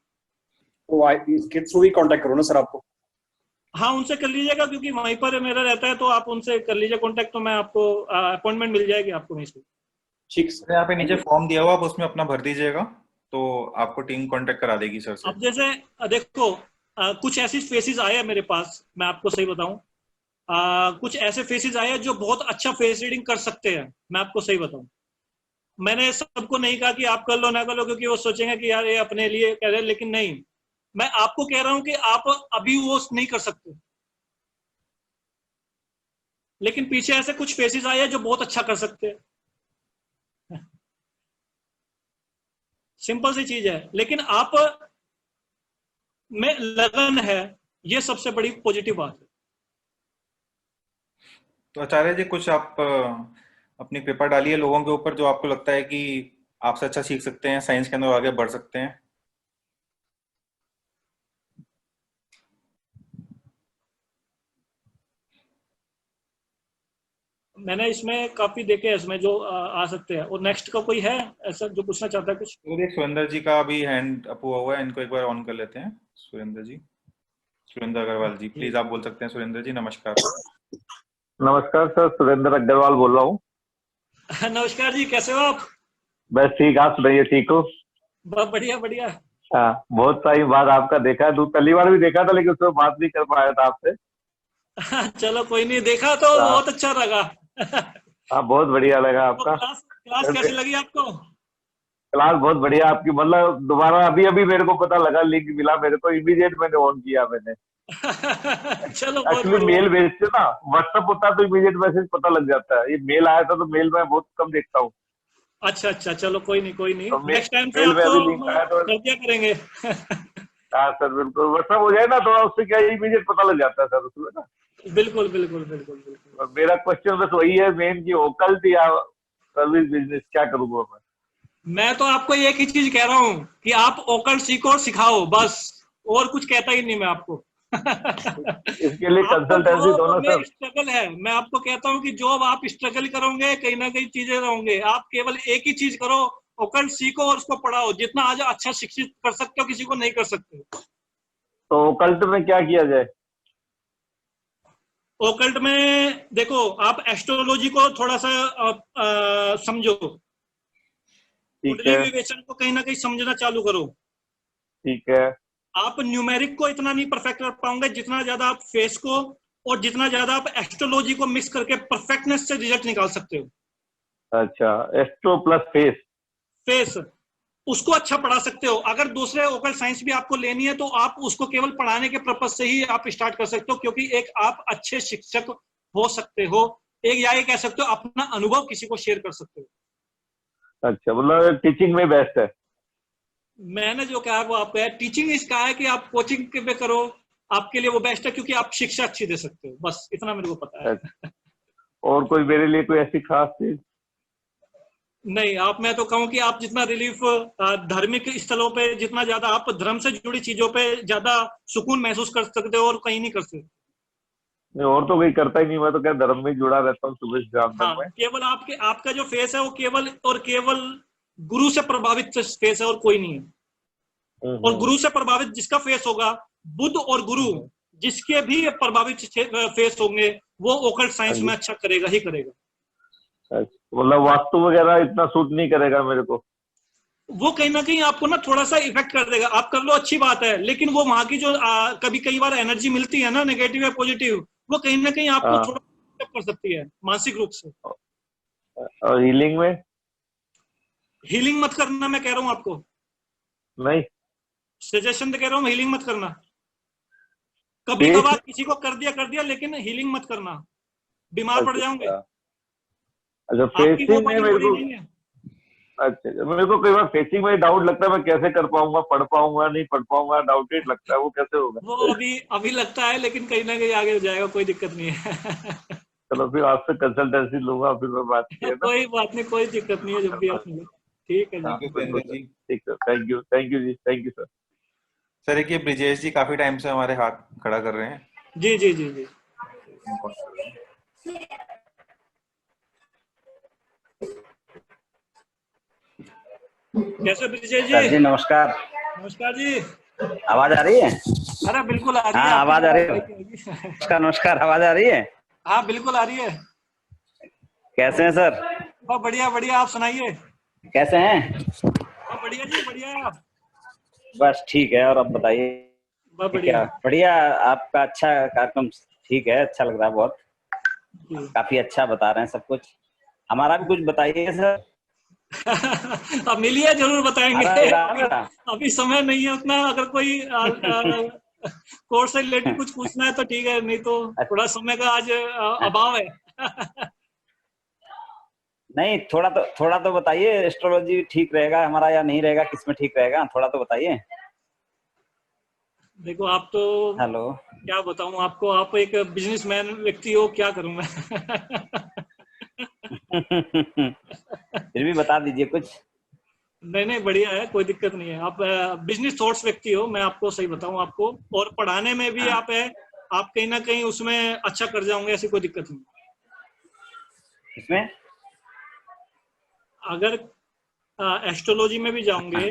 तो के थ्रू ही कांटेक्ट करो ना सर आपको? हाँ, उनसे कर लीजिएगा, क्योंकि वहीं पर मेरा रहता है, तो आप उनसे कर लीजिए कांटेक्ट, तो मैं आपको अपॉइंटमेंट मिल जाएगी आपको वहीं से। ठीक सर। यहाँ पे नीचे फॉर्म दिया हुआ, आप उसमें अपना भर दीजिएगा, तो आपको टीम कांटेक्ट करा देगी सर से। अब जैसे देखो कुछ ऐसी फेसेस आए हैं मेरे पास, मैं आपको सही बताऊं, कुछ ऐसे फेसेस आए हैं जो बहुत अच्छा फेस रीडिंग कर सकते हैं। मैं आपको सही बताऊं, मैंने सबको नहीं कहा कि आप कर लो ना कर लो, क्योंकि वो सोचेंगे कि यार ये अपने लिए कह रहे हैं, लेकिन नहीं, मैं आपको कह रहा हूं कि आप अभी वो नहीं कर सकते, लेकिन पीछे ऐसे कुछ फेसेस आए हैं जो बहुत अच्छा कर सकते हैं। सिंपल सी चीज है, लेकिन आप में लगन है, ये सबसे बड़ी पॉजिटिव बात है। तो आचार्य जी कुछ आप अपनी कृपा डालिए लोगों के ऊपर, जो आपको लगता है कि आपसे अच्छा सीख सकते हैं, साइंस के अंदर आगे बढ़ सकते हैं। मैंने इसमें काफी देखे हैं, इसमें जो आ सकते हैं। और नेक्स्ट का कोई है ऐसा जो पूछना चाहता है कुछ? सुरेंद्र जी का भी हैंड अप हुआ है, इनको एक बार ऑन कर लेते हैं। सुरेंद्र जी, सुरेंद्र अग्रवाल जी, प्लीज आप बोल सकते हैं। सुरेंद्र जी नमस्कार। नमस्कार सर, सुरेंद्र अग्रवाल बोल रहा हूँ। नमस्कार जी, कैसे हो आप? बस ठीक, आप सुनाइए, ठीक हो? बहुत बढ़िया बढ़िया। हाँ, बहुत सारी बात आपका देखा है, पहली बार भी देखा था, लेकिन उसमें बात नहीं कर पाया था आपसे। चलो कोई नहीं, देखा तो बहुत अच्छा लगा। हाँ, बहुत बढ़िया लगा आपका। क्लास कैसी लगी आपको? क्लास बहुत बढ़िया आपकी, मतलब दोबारा अभी अभी मेरे को पता लगा, लिंक मिला मेरे को, इमीडिएट मैंने ऑन किया मैंने। चलो, एक्चुअली मेल भेजते ना, व्हाट्सएप होता तो इमीडिएट मैसेज पता लग जाता है, ये मेल आया था तो मेल मैं बहुत कम देखता हूँ। अच्छा, चलो कोई नहीं, तो नेक्स्ट टाइम से आपको कर दिया करेंगे। हाँ सर, बिल्कुल, व्हाट्सएप हो जाए ना थोड़ा, उससे क्या इमीडिएट पता लग जाता है सर उसमें ना। बिल्कुल। मेरा क्वेश्चन बस वही है मेन, की ओकल्ट या सर्विस बिजनेस क्या करूँगा मैं तो आपको एक ही चीज कह रहा हूँ कि आप ओकल्ट सीखो और सिखाओ, बस, और कुछ कहता ही नहीं मैं आपको। इसके लिए आपका कंसल्टेंसी दो ना जो सर। स्ट्रगल है, मैं आपको कहता हूँ कि जो अब आप स्ट्रगल करोगे कहीं ना कहीं चीजें रहोगे। आप केवल एक ही चीज करो, ओकल्ट सीखो और उसको पढ़ाओ। जितना आज अच्छा शिक्षित कर सकते हो, किसी को नहीं कर सकते। तो ओकल्ट में क्या किया जाए? ओकल्ट में देखो, आप एस्ट्रोलॉजी को थोड़ा सा समझो, ठीक कुंडली है, विवेचन को कहीं ना कहीं समझना चालू करो। ठीक है, आप न्यूमेरिक को इतना नहीं परफेक्ट कर पाओगे जितना ज्यादा आप फेस को और जितना ज्यादा आप एस्ट्रोलॉजी को मिक्स करके परफेक्टनेस से रिजल्ट निकाल सकते हो। अच्छा, एस्ट्रो प्लस फेस। फेस उसको अच्छा पढ़ा सकते हो। अगर दूसरे ओकल्ट साइंस भी आपको लेनी है तो आप उसको केवल पढ़ाने के पर्पज से ही आप स्टार्ट कर सकते हो, क्योंकि एक आप अच्छे शिक्षक हो सकते हो, एक या ये कह सकते हो अपना अनुभव किसी को शेयर कर सकते हो। अच्छा, मतलब टीचिंग में बेस्ट है। मैंने जो कहा वो आपको है, टीचिंग इसका है कि आप कोचिंग पे करो, आपके लिए वो बेस्ट है, क्योंकि आप शिक्षा अच्छी दे सकते हो। बस इतना मेरे को पता है। अच्छा। और कोई मेरे लिए कोई ऐसी खास चीज? नहीं, आप, मैं तो कहूँ कि आप जितना रिलीफ धार्मिक स्थलों पे, जितना ज्यादा आप धर्म से जुड़ी चीजों पे ज्यादा सुकून महसूस कर सकते हो और कहीं नहीं कर सकते। नहीं, और तो कोई करता ही नहीं, मैं तो क्या धर्म में जुड़ा रहता हूँ सुबह से शाम तक हाँ, में। केवल आपका जो फेस है वो केवल और केवल गुरु से प्रभावित फेस है और कोई नहीं है। और गुरु से प्रभावित जिसका फेस होगा, बुद्ध और गुरु जिसके भी प्रभावित फेस होंगे, वो ओकल्ट साइंस में अच्छा करेगा ही करेगा। मतलब वास्तु वगैरह इतना सूट नहीं करेगा मेरे को? वो कहीं ना कहीं आपको ना थोड़ा सा इफेक्ट कर देगा। आप कर लो, अच्छी बात है, लेकिन वो वहां की जो कभी कई बार एनर्जी मिलती है ना, नेगेटिव या पॉजिटिव, वो कहीं ना कहीं आपको थोड़ा डिस्टर्ब कर सकती है मानसिक रूप से। और हीलिंग में? हीलिंग मत करना, मैं कह रहा हूँ आपको, नहीं, सजेशन तो कह रहा हूँ, हीलिंग मत करना। कभी कभार किसी को कर दिया, लेकिन हीलिंग मत करना, बीमार पड़ जाओगे। अच्छा, फेसिंग में मेरे को, अच्छा, मेरे को कई बार फेसिंग में डाउट लगता है, मैं कैसे कर पाऊंगा, पढ़ पाऊंगा नहीं पढ़ पाऊंगा, डाउटेड लगता है, वो कैसे होगा? वो अभी लगता है, लेकिन कहीं ना कहीं आगे हो जाएगा, कोई दिक्कत नहीं है। चलो फिर आपसे कंसल्टेंसी लूंगा, फिर मैं बात किया ना। कोई बात नहीं, कोई दिक्कत नहीं है, जब भी आप मिले। ठीक है जी, ठीक है, थैंक यू जी, थैंक यू सर। सर, एक ये ब्रिजेश जी काफी टाइम से हमारे हाथ खड़ा कर रहे हैं। जी जी जी जी। कैसे ब्रिजेश जी? जी नमस्कार। नमस्कार जी। आवाज आ रही है? अरे बिल्कुल आ रही है। हाँ, आवाज आ रही है। नमस्कार, आवाज आ रही है? हाँ बिल्कुल आ रही है। कैसे हैं सर? बहुत बढ़िया बढ़िया, आप सुनाइए। कैसे हैं? बहुत बढ़िया जी, बढ़िया। बस ठीक है, और आप बताइए। बहुत बढ़िया। बढ़िया, आपका अच्छा कार्यक्रम ठीक है, अच्छा लग रहा है बहुत, काफी अच्छा बता रहे हैं सब कुछ। हमारा भी कुछ बताइए सर। अब मिलिए, जरूर बताएंगे। अभी समय नहीं है उतना। अगर कोई कोर्स से रिलेटेड कुछ पूछना है तो ठीक है, नहीं तो थोड़ा समय का आज अभाव है। नहीं, थोड़ा तो बताइए, एस्ट्रोलॉजी ठीक रहेगा हमारा या नहीं रहेगा, किसमें ठीक रहेगा, थोड़ा तो बताइए। देखो, आप तो, हेलो, क्या बताऊं आपको, आप एक बिजनेसमैन व्यक्ति हो, क्या करूं मैं। फिर भी बता दीजिए कुछ। नहीं, बढ़िया है, कोई दिक्कत नहीं है। आप बिजनेस थॉट्स व्यक्ति हो, मैं आपको सही बताऊं आपको, और पढ़ाने में भी आप है, आप कहीं ना कहीं उसमें अच्छा कर जाओगे, ऐसी कोई दिक्कत नहीं। इसमें अगर एस्ट्रोलॉजी में भी जाओगे,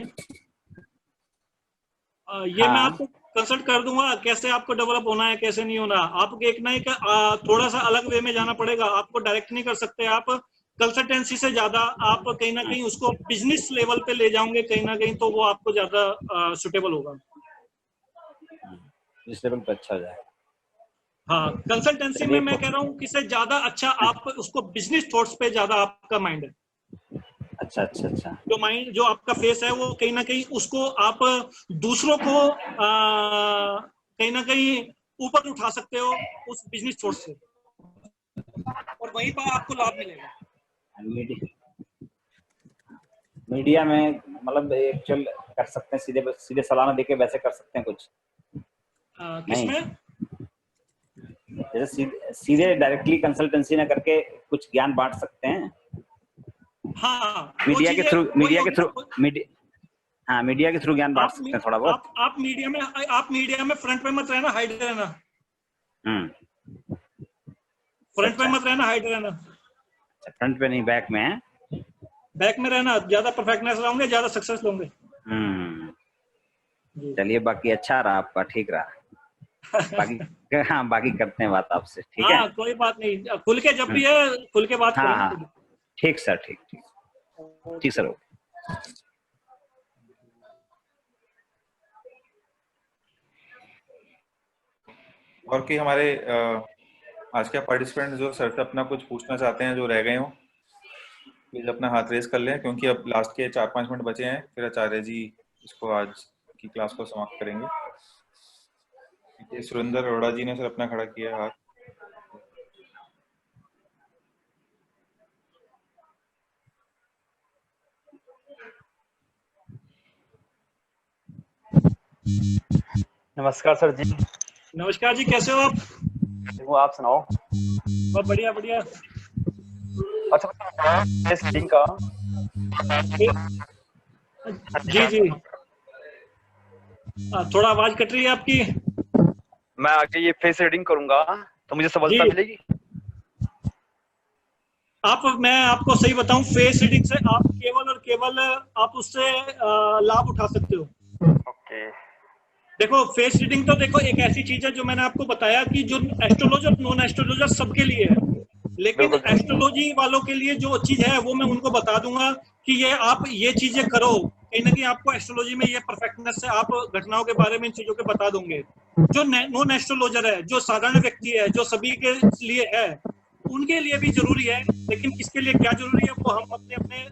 ये मैं आपको कंसल्ट कर दूंगा, कैसे आपको डेवलप होना है, कैसे नहीं होना। आपको एक ना एक थोड़ा सा अलग वे में जाना पड़ेगा, आपको डायरेक्ट नहीं कर सकते। आप कंसल्टेंसी से ज्यादा आप कहीं ना कहीं उसको बिजनेस लेवल पे ले जाओगे कहीं ना कहीं, तो वो आपको ज्यादा सुटेबल होगा। जिस लेवल पे अच्छा हो जाए। हाँ, कंसल्टेंसी में मैं कह रहा हूँ कि से ज्यादा अच्छा आप उसको बिजनेस थॉट्स पे ज्यादा आपका माइंड है। अच्छा, जो माइंड, जो आपका फेस है, वो कहीं ना कहीं उसको आप दूसरों को कहीं ना कहीं ऊपर उठा सकते हो उस बिजनेस सोर्स से, और वहीं पर आपको लाभ मिलेगा। मीडिया में मतलब एक्चुअल कर सकते हैं, सीधे सलाह में देके वैसे कर सकते हैं कुछ? किसमें? जैसे सीधे डायरेक्टली कंसल्टेंसी ना करके कुछ ज्ञान बांट सकते हैं। हाँ, मीडिया के थ्रू हाँ मीडिया के थ्रू ज्ञान बांट सकते हैं थोड़ा बहुत। आप मीडिया में फ्रंट पे मत रहना, हाइड रहना। फ्रंट पे मत रहना, हाइड रहना। फ्रंट पे नहीं, बैक में है। बैक में रहना, ज्यादा परफेक्टनेस लाओगे, ज्यादा सक्सेस लोगे। चलिए, बाकी अच्छा रहा आपका, ठीक रहा। बाकी हाँ, बाकी करते हैं बात आपसे, ठीक है। हाँ कोई बात नहीं, खुल के जब भी है खुल के बात हाँ करेंगे। हाँ ठीक सर, ठीक सर। और कि हमारे आज के पार्टिसिपेंट जो सर से अपना कुछ पूछना चाहते हैं, जो रह गए हो, प्लीज अपना हाथ रेज कर लें, क्योंकि अब लास्ट के 4-5 मिनट बचे हैं, फिर आचार्य जी इसको आज की क्लास को समाप्त करेंगे। सुरेंद्र अरोड़ा जी ने सर अपना खड़ा किया हाथ। नमस्कार सर जी। नमस्कार जी, कैसे हो आप? वो आप सुनाओ। बहुत बढ़िया बढ़िया। अच्छा फेस रीडिंग का। जी जी, थोड़ा आवाज कट रही है आपकी। मैं आगे ये फेस रीडिंग करूंगा तो मुझे सफलता मिलेगी? मैं आपको सही बताऊं, फेस रीडिंग से आप केवल और केवल आप उससे लाभ उठा सकते हो। ओके। देखो फेस रीडिंग तो देखो एक ऐसी चीज है जो मैंने आपको बताया कि जो एस्ट्रोलॉजर नॉन एस्ट्रोलॉजर सबके लिए है, लेकिन एस्ट्रोलॉजी वालों के लिए जो चीज है वो मैं उनको बता दूंगा कि ये आप ये चीजें करो। कहीं ना कहीं आपको एस्ट्रोलॉजी में ये परफेक्टनेस से आप घटनाओं के बारे में इन चीजों के बता दोगे। जो नॉन एस्ट्रोलॉजर है, जो साधारण व्यक्ति है, जो सभी के लिए है, उनके लिए भी जरूरी है, लेकिन किसके लिए क्या जरूरी है वो हम अपने अपने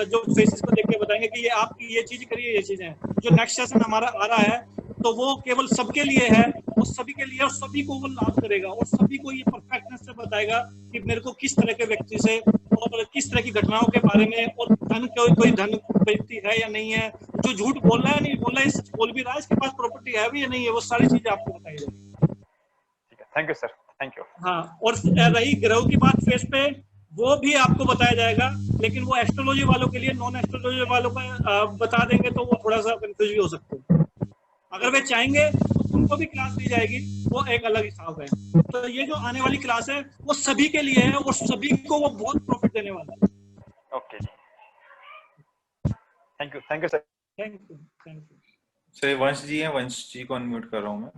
जो फेसेस को देख के बताएंगे कि ये आपकी ये चीज करिए, ये चीज है। जो नेक्स्ट सेशन हमारा आ रहा है तो वो केवल सबके लिए है, वो सभी के लिए, और सभी को वो लाभ करेगा, और सभी को ये परफेक्टनेस से बताएगा कि मेरे को किस तरह के व्यक्ति से और किस तरह की घटनाओं के बारे में, और धन कोई धन व्यक्ति है या नहीं है, जो झूठ बोल रहा है नहीं बोल रहा है, सच बोल भी रहा है, इसके पास प्रॉपर्टी है भी या नहीं है, वो सारी चीजें आपको बताई जाएगी। ठीक है, thank you sir, thank you. हाँ, और रही ग्रहों की बात फेस पे, वो भी आपको बताया जाएगा, लेकिन वो एस्ट्रोलॉजी वालों के लिए, नॉन एस्ट्रोलॉजी वालों का बता देंगे तो वो थोड़ा सा कंफ्यूज भी हो सकते हैं। अगर वे चाहेंगे तो उनको भी क्लास दी जाएगी, वो एक अलग हिसाब है। तो ये जो आने वाली क्लास है वो सभी के लिए है, और सभी को वो बहुत प्रॉफिट देने वाला है। Okay, thank you sir. Thank you sir वंश जी हैं, वंश जी को अनम्यूट कर रहा हूँ मैं।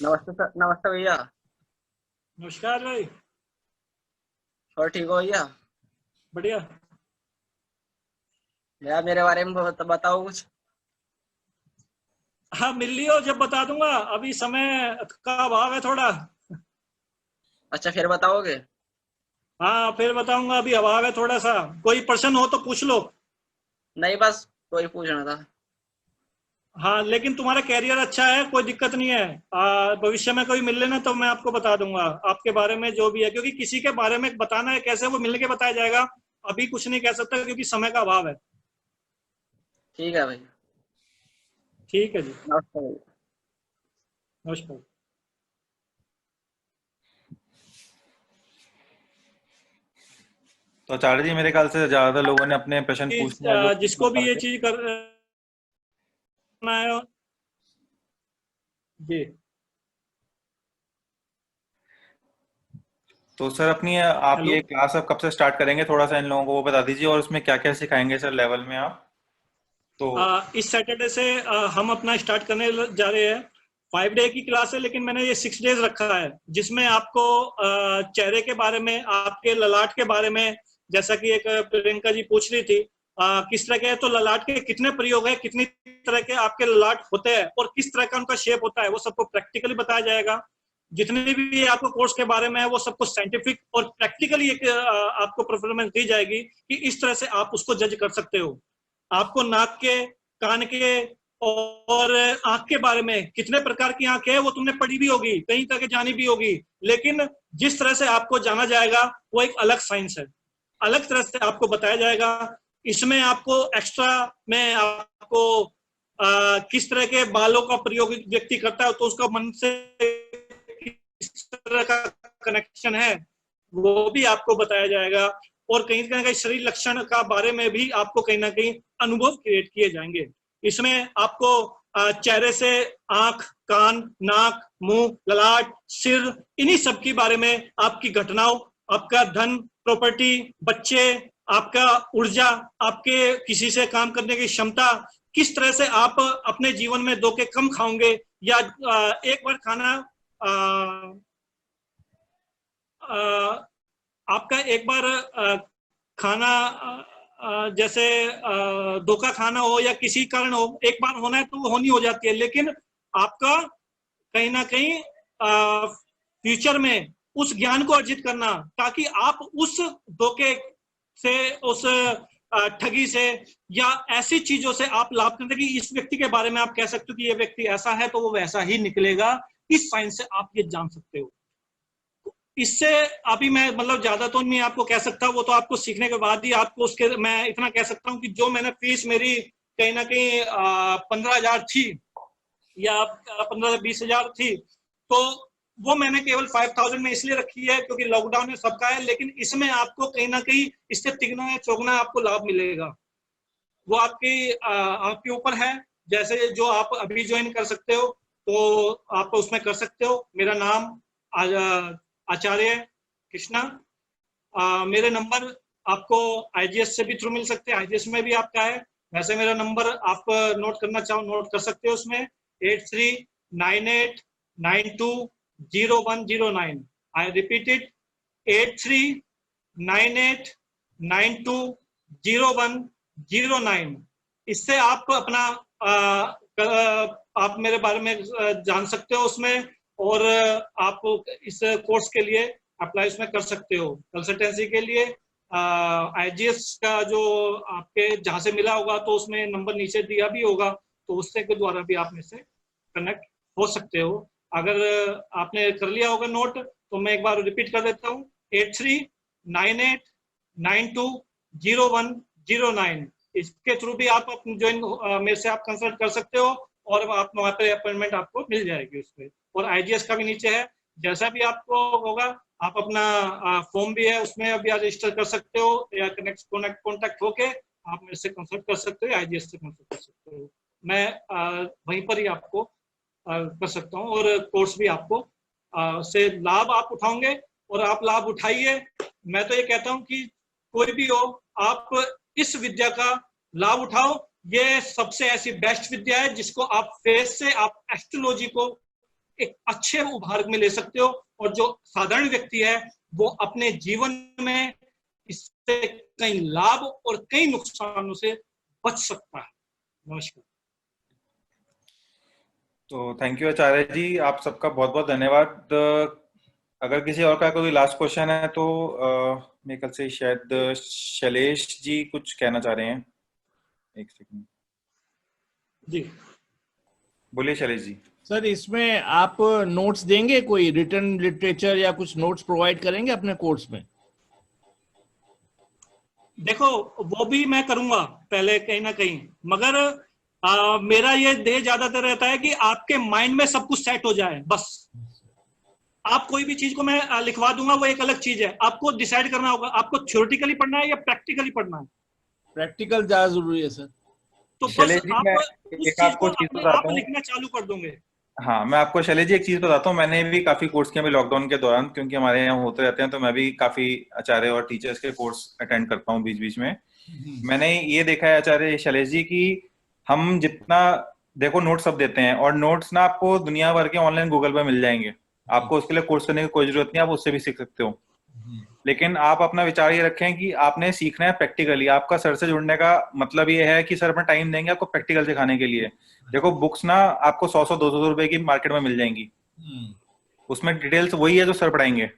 नमस्ते सर। नमस्ते भैया। नमस्कार भाई। और ठीक हो भैया? बढ़िया भैया, मेरे बारे में बताओ कुछ। हाँ, मिल लियो, जब बता दूंगा, अभी समय का अभाव है थोड़ा। अच्छा, फिर बताओगे? हाँ फिर बताऊंगा, अभी अभाव है थोड़ा सा। कोई प्रश्न हो तो पूछ लो। नहीं, बस कोई पूछना था। हाँ, लेकिन तुम्हारा कैरियर अच्छा है, कोई दिक्कत नहीं है। भविष्य में कोई मिल लेना तो मैं आपको बता दूंगा आपके बारे में जो भी है, क्योंकि किसी के बारे में बताना है कैसे, वो मिलने के बताया जाएगा। अभी कुछ नहीं कह सकता क्योंकि समय का अभाव है। ठीक है भाई। ठीक है जी, नमस्कार। नमस्कार। तो आचार्य जी, मेरे ख्याल से ज्यादा लोगों ने अपने प्रश्न पूछने, जिसको भी ये चीज करना है जी। तो सर अपनी आप ये क्लास अब कब से स्टार्ट करेंगे, थोड़ा सा इन लोगों को वो बता दीजिए, और उसमें क्या क्या सिखाएंगे सर लेवल में आप? तो इस सैटरडे से हम अपना स्टार्ट करने जा रहे हैं। 5 डे की क्लास है, लेकिन मैंने ये 6 डेज रखा है, जिसमें आपको चेहरे के बारे में, आपके ललाट के बारे में, जैसा कि एक प्रियंका जी पूछ रही थी, किस तरह के, तो ललाट के कितने प्रयोग है, कितनी तरह के आपके ललाट होते हैं, और किस तरह का उनका शेप होता है, वो सबको प्रैक्टिकली बताया जाएगा। जितने भी आपको कोर्स के बारे में है वो सबको साइंटिफिक और प्रैक्टिकली एक आपको परफॉर्मेंस दी जाएगी कि इस तरह से आप उसको जज कर सकते हो। आपको नाक के, कान के और आंख के बारे में, कितने प्रकार की आंख है वो तुमने पढ़ी भी होगी, कहीं तक जानी भी होगी, लेकिन जिस तरह से आपको जाना जाएगा वो एक अलग साइंस है, अलग तरह से आपको बताया जाएगा। इसमें आपको एक्स्ट्रा में आपको किस तरह के बालों का प्रयोग व्यक्ति करता है तो उसका मन से किस तरह का कनेक्शन है वो भी आपको बताया जाएगा। और कहीं ना कहीं शरीर लक्षण का बारे में भी आपको कहीं ना कहीं अनुभव क्रिएट किए जाएंगे। इसमें आपको चेहरे से आंख, कान, नाक, मुंह, ललाट, सिर, इन्हीं सब के बारे में, आपकी घटनाओं, आपका धन, प्रॉपर्टी, बच्चे, आपका ऊर्जा, आपके किसी से काम करने की क्षमता, किस तरह से आप अपने जीवन में 2 के कम खाओगे या एक बार खाना आपका एक बार खाना जैसे 2 का खाना हो या किसी कारण हो, एक बार होना है तो वो होनी हो जाती है, लेकिन आपका कहीं ना कहीं फ्यूचर में उस ज्ञान को अर्जित करना ताकि आप उस धोखे से, उस ठगी से या ऐसी चीजों से आप लाभ करते कि इस व्यक्ति के बारे में आप कह सकते हो कि ये व्यक्ति ऐसा है तो वो वैसा ही निकलेगा, इस साइंस से आप ये जान सकते हो। इससे अभी मैं मतलब ज्यादा तो नहीं आपको कह सकता, वो तो आपको सीखने के बाद ही आपको उसके, मैं इतना कह सकता हूँ कि जो मैंने फीस मेरी कहीं ना कहीं 15,000 थी या 15-20 हजार थी, तो वो मैंने केवल 5,000 में इसलिए रखी है क्योंकि लॉकडाउन में सबका है, लेकिन इसमें आपको कहीं ना कहीं इससे तिगना या चौगुना आपको लाभ मिलेगा। वो आपके ऊपर है, जैसे जो आप अभी ज्वाइन कर सकते हो तो आप उसमें कर सकते हो। मेरा नाम आचार्य कृष्णा, मेरे नंबर आपको IGS से भी थ्रू मिल सकते हैं, IGS में भी आपका है। वैसे मेरा नंबर आप नोट करना चाहो नोट कर सकते हो, उसमें 8398920109। I repeated 8398920109। इससे आप अपना आप मेरे बारे में जान सकते हो उसमें, और आप इस कोर्स के लिए अप्लाई उसमें कर सकते हो। कंसल्टेंसी के लिए IGS का जो आपके जहां से मिला होगा तो उसमें नंबर नीचे दिया भी होगा, तो उससे के द्वारा भी आप में से कनेक्ट हो सकते हो। अगर आपने कर लिया होगा नोट तो मैं एक बार रिपीट कर देता हूँ, 8398920109। इसके थ्रू भी आप ज्वाइन मेरे से आप कंसल्ट कर सकते हो और आप वहाँ पे अपॉइंटमेंट आपको मिल जाएगी उस पर। और IGS का भी नीचे है, जैसा भी आपको होगा आप अपना फॉर्म भी है उसमें अभी रजिस्टर कर सकते हो या कॉन्टेक्ट होके आप मेरे से कंसल्ट कर सकते हो, IGS से कंसल्ट कर सकते हो। मैं वहीं पर ही आपको कर सकता हूँ और कोर्स भी आपको से लाभ आप उठाओगे और आप लाभ उठाइए। मैं तो ये कहता हूँ कि कोई भी हो आप इस विद्या का लाभ उठाओ, ये सबसे ऐसी बेस्ट विद्या है जिसको आप फेस से आप एस्ट्रोलॉजी को एक अच्छे उभार में ले सकते हो, और जो साधारण व्यक्ति है वो अपने जीवन में इससे कई लाभ और कई नुकसानों से बच सकता है। नमस्कार। तो थैंक यू आचार्य जी, आप सबका बहुत बहुत धन्यवाद। अगर किसी और का कोई लास्ट क्वेश्चन है तो मेरे ख्याल से शायद शैलेश जी कुछ कहना चाह रहे हैं। एक सेकंड जी, बोलिए शैलेश जी। सर इसमें आप नोट्स देंगे, कोई रिटन लिटरेचर या कुछ नोट्स प्रोवाइड करेंगे अपने कोर्स में? देखो वो भी मैं करूंगा पहले कहीं ना कहीं, मगर मेरा ये ध्येय ज्यादातर रहता है कि आपके माइंड में सब कुछ सेट हो जाए बस। आप कोई भी चीज को मैं लिखवा दूंगा वो एक अलग चीज है, आपको डिसाइड करना होगा आपको थ्योरेटिकली पढ़ना है या प्रैक्टिकली पढ़ना है। प्रैक्टिकल ज्यादा जरूरी है सर। तो बस शैलेश जी, आप मैं उस एक चीज आपको को चीज अपने बताता आप हूँ। लिखना चालू कर दोगे। हाँ, मैं आपको शैलेश जी एक चीज बताता हूँ। मैंने भी काफी कोर्स किए अभी लॉकडाउन के दौरान, क्योंकि हमारे यहाँ होते रहते हैं, तो मैं भी काफी आचार्य और टीचर्स के कोर्स अटेंड करता हूँ बीच बीच में। मैंने ये देखा है आचार्य शैलेश जी की हम जितना देखो नोट्स सब देते हैं, और नोट्स ना आपको दुनिया भर के ऑनलाइन गूगल पे मिल जाएंगे, आपको उसके लिए कोर्स करने की कोई जरूरत नहीं, आप उससे भी सीख सकते हो। लेकिन आप अपना विचार ये रखें कि आपने सीखना है प्रैक्टिकली। आपका सर से जुड़ने का मतलब ये है कि सर अपना टाइम देंगे आपको प्रैक्टिकल सिखाने के लिए। देखो बुक्स ना आपको 100-200 रुपए की मार्केट में मिल जाएंगी, उसमें डिटेल्स वही है जो सर पढ़ाएंगे,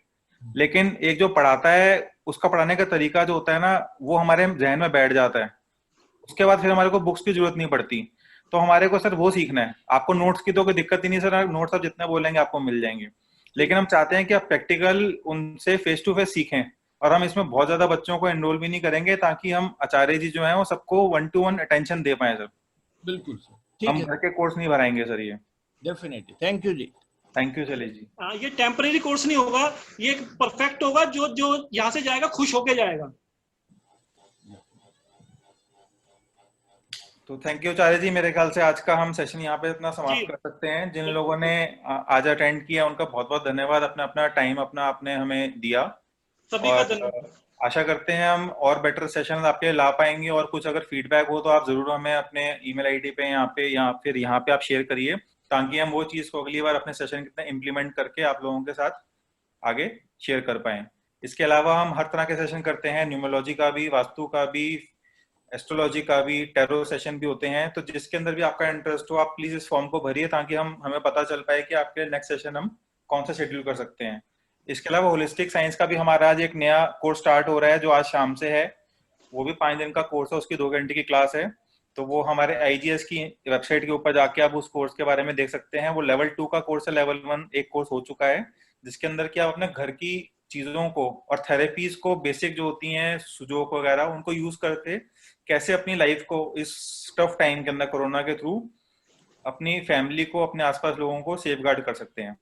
लेकिन एक जो पढ़ाता है उसका पढ़ाने का तरीका जो होता है ना वो हमारे जहन में बैठ जाता है। उसके बाद फिर हमारे को बुक्स की जरूरत नहीं पड़ती। तो हमारे को सर वो सीखना है। आपको नोट्स की तो कोई दिक्कत ही नहीं सर, नोट्स आप जितने बोलेंगे आपको मिल जाएंगे, लेकिन हम चाहते हैं कि आप प्रैक्टिकल उनसे फेस टू फेस सीखें। और हम इसमें बहुत ज्यादा बच्चों को एनरोल भी नहीं करेंगे ताकि हम आचार्य जी जो है वो सबको 1-to-1 अटेंशन दे पाए सर। बिल्कुल सर, ठीक हम है। घर के कोर्स नहीं भराएंगे सर ये। डेफिनेटली, थैंक यू जी। Thank you Shailesh ji. ये टेम्परेरी कोर्स नहीं होगा, ये परफेक्ट होगा। जो जो यहाँ से जाएगा खुश होके जाएगा। तो थैंक यू आचार्य जी, मेरे ख्याल से आज का हम सेशन यहाँ पे अपना समाप्त कर सकते हैं। जिन लोगों ने आज अटेंड किया उनका बहुत बहुत धन्यवाद, अपना अपना टाइम आपने हमें दिया। सभी का और धन्यवाद। आशा करते हैं हम और बेटर सेशन आपके लिए ला पाएंगे। और कुछ अगर फीडबैक हो तो आप जरूर हमें अपने ईमेल आईडी पे यहाँ पे या फिर यहाँ पे आप शेयर करिए, ताकि हम वो चीज को अगली बार अपने सेशन कितना इम्प्लीमेंट करके आप लोगों के साथ आगे शेयर कर पाए। इसके अलावा हम हर तरह के सेशन करते हैं, न्यूमरोलॉजी का भी, वास्तु का भी, एस्ट्रोलॉजी का भी, टैरो सेशन भी होते हैं। तो जिसके अंदर भी आपका इंटरेस्ट हो आप प्लीज इस फॉर्म को भरिए, ताकि हमें पता चल पाए कि आपके नेक्स्ट सेशन हम कौन सा शेड्यूल कर सकते हैं। इसके अलावा होलिस्टिक साइंस का भी हमारा आज एक नया कोर्स स्टार्ट हो रहा है, जो आज शाम से है। वो भी 5 दिन का कोर्स है, उसकी 2 घंटे की क्लास है। तो वो हमारे IGS की वेबसाइट के ऊपर जाके आप उस कोर्स के बारे में देख सकते हैं। वो लेवल 2 का कोर्स है, लेवल 1 एक कोर्स हो चुका है, जिसके अंदर कि आप अपने घर की चीजों को और थेरेपीज को, बेसिक जो होती हैं सुजोक वगैरह, उनको यूज करके कैसे अपनी लाइफ को इस टफ टाइम के अंदर कोरोना के थ्रू अपनी फैमिली को, अपने आसपास लोगों को सेफगार्ड कर सकते हैं।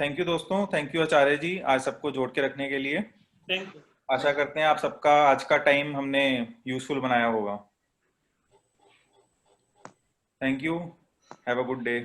थैंक यू दोस्तों, थैंक यू आचार्य जी आज सबको जोड़ के रखने के लिए। Thank you. आशा करते हैं आप सबका आज का टाइम हमने यूजफुल बनाया होगा। Thank you, have a good day.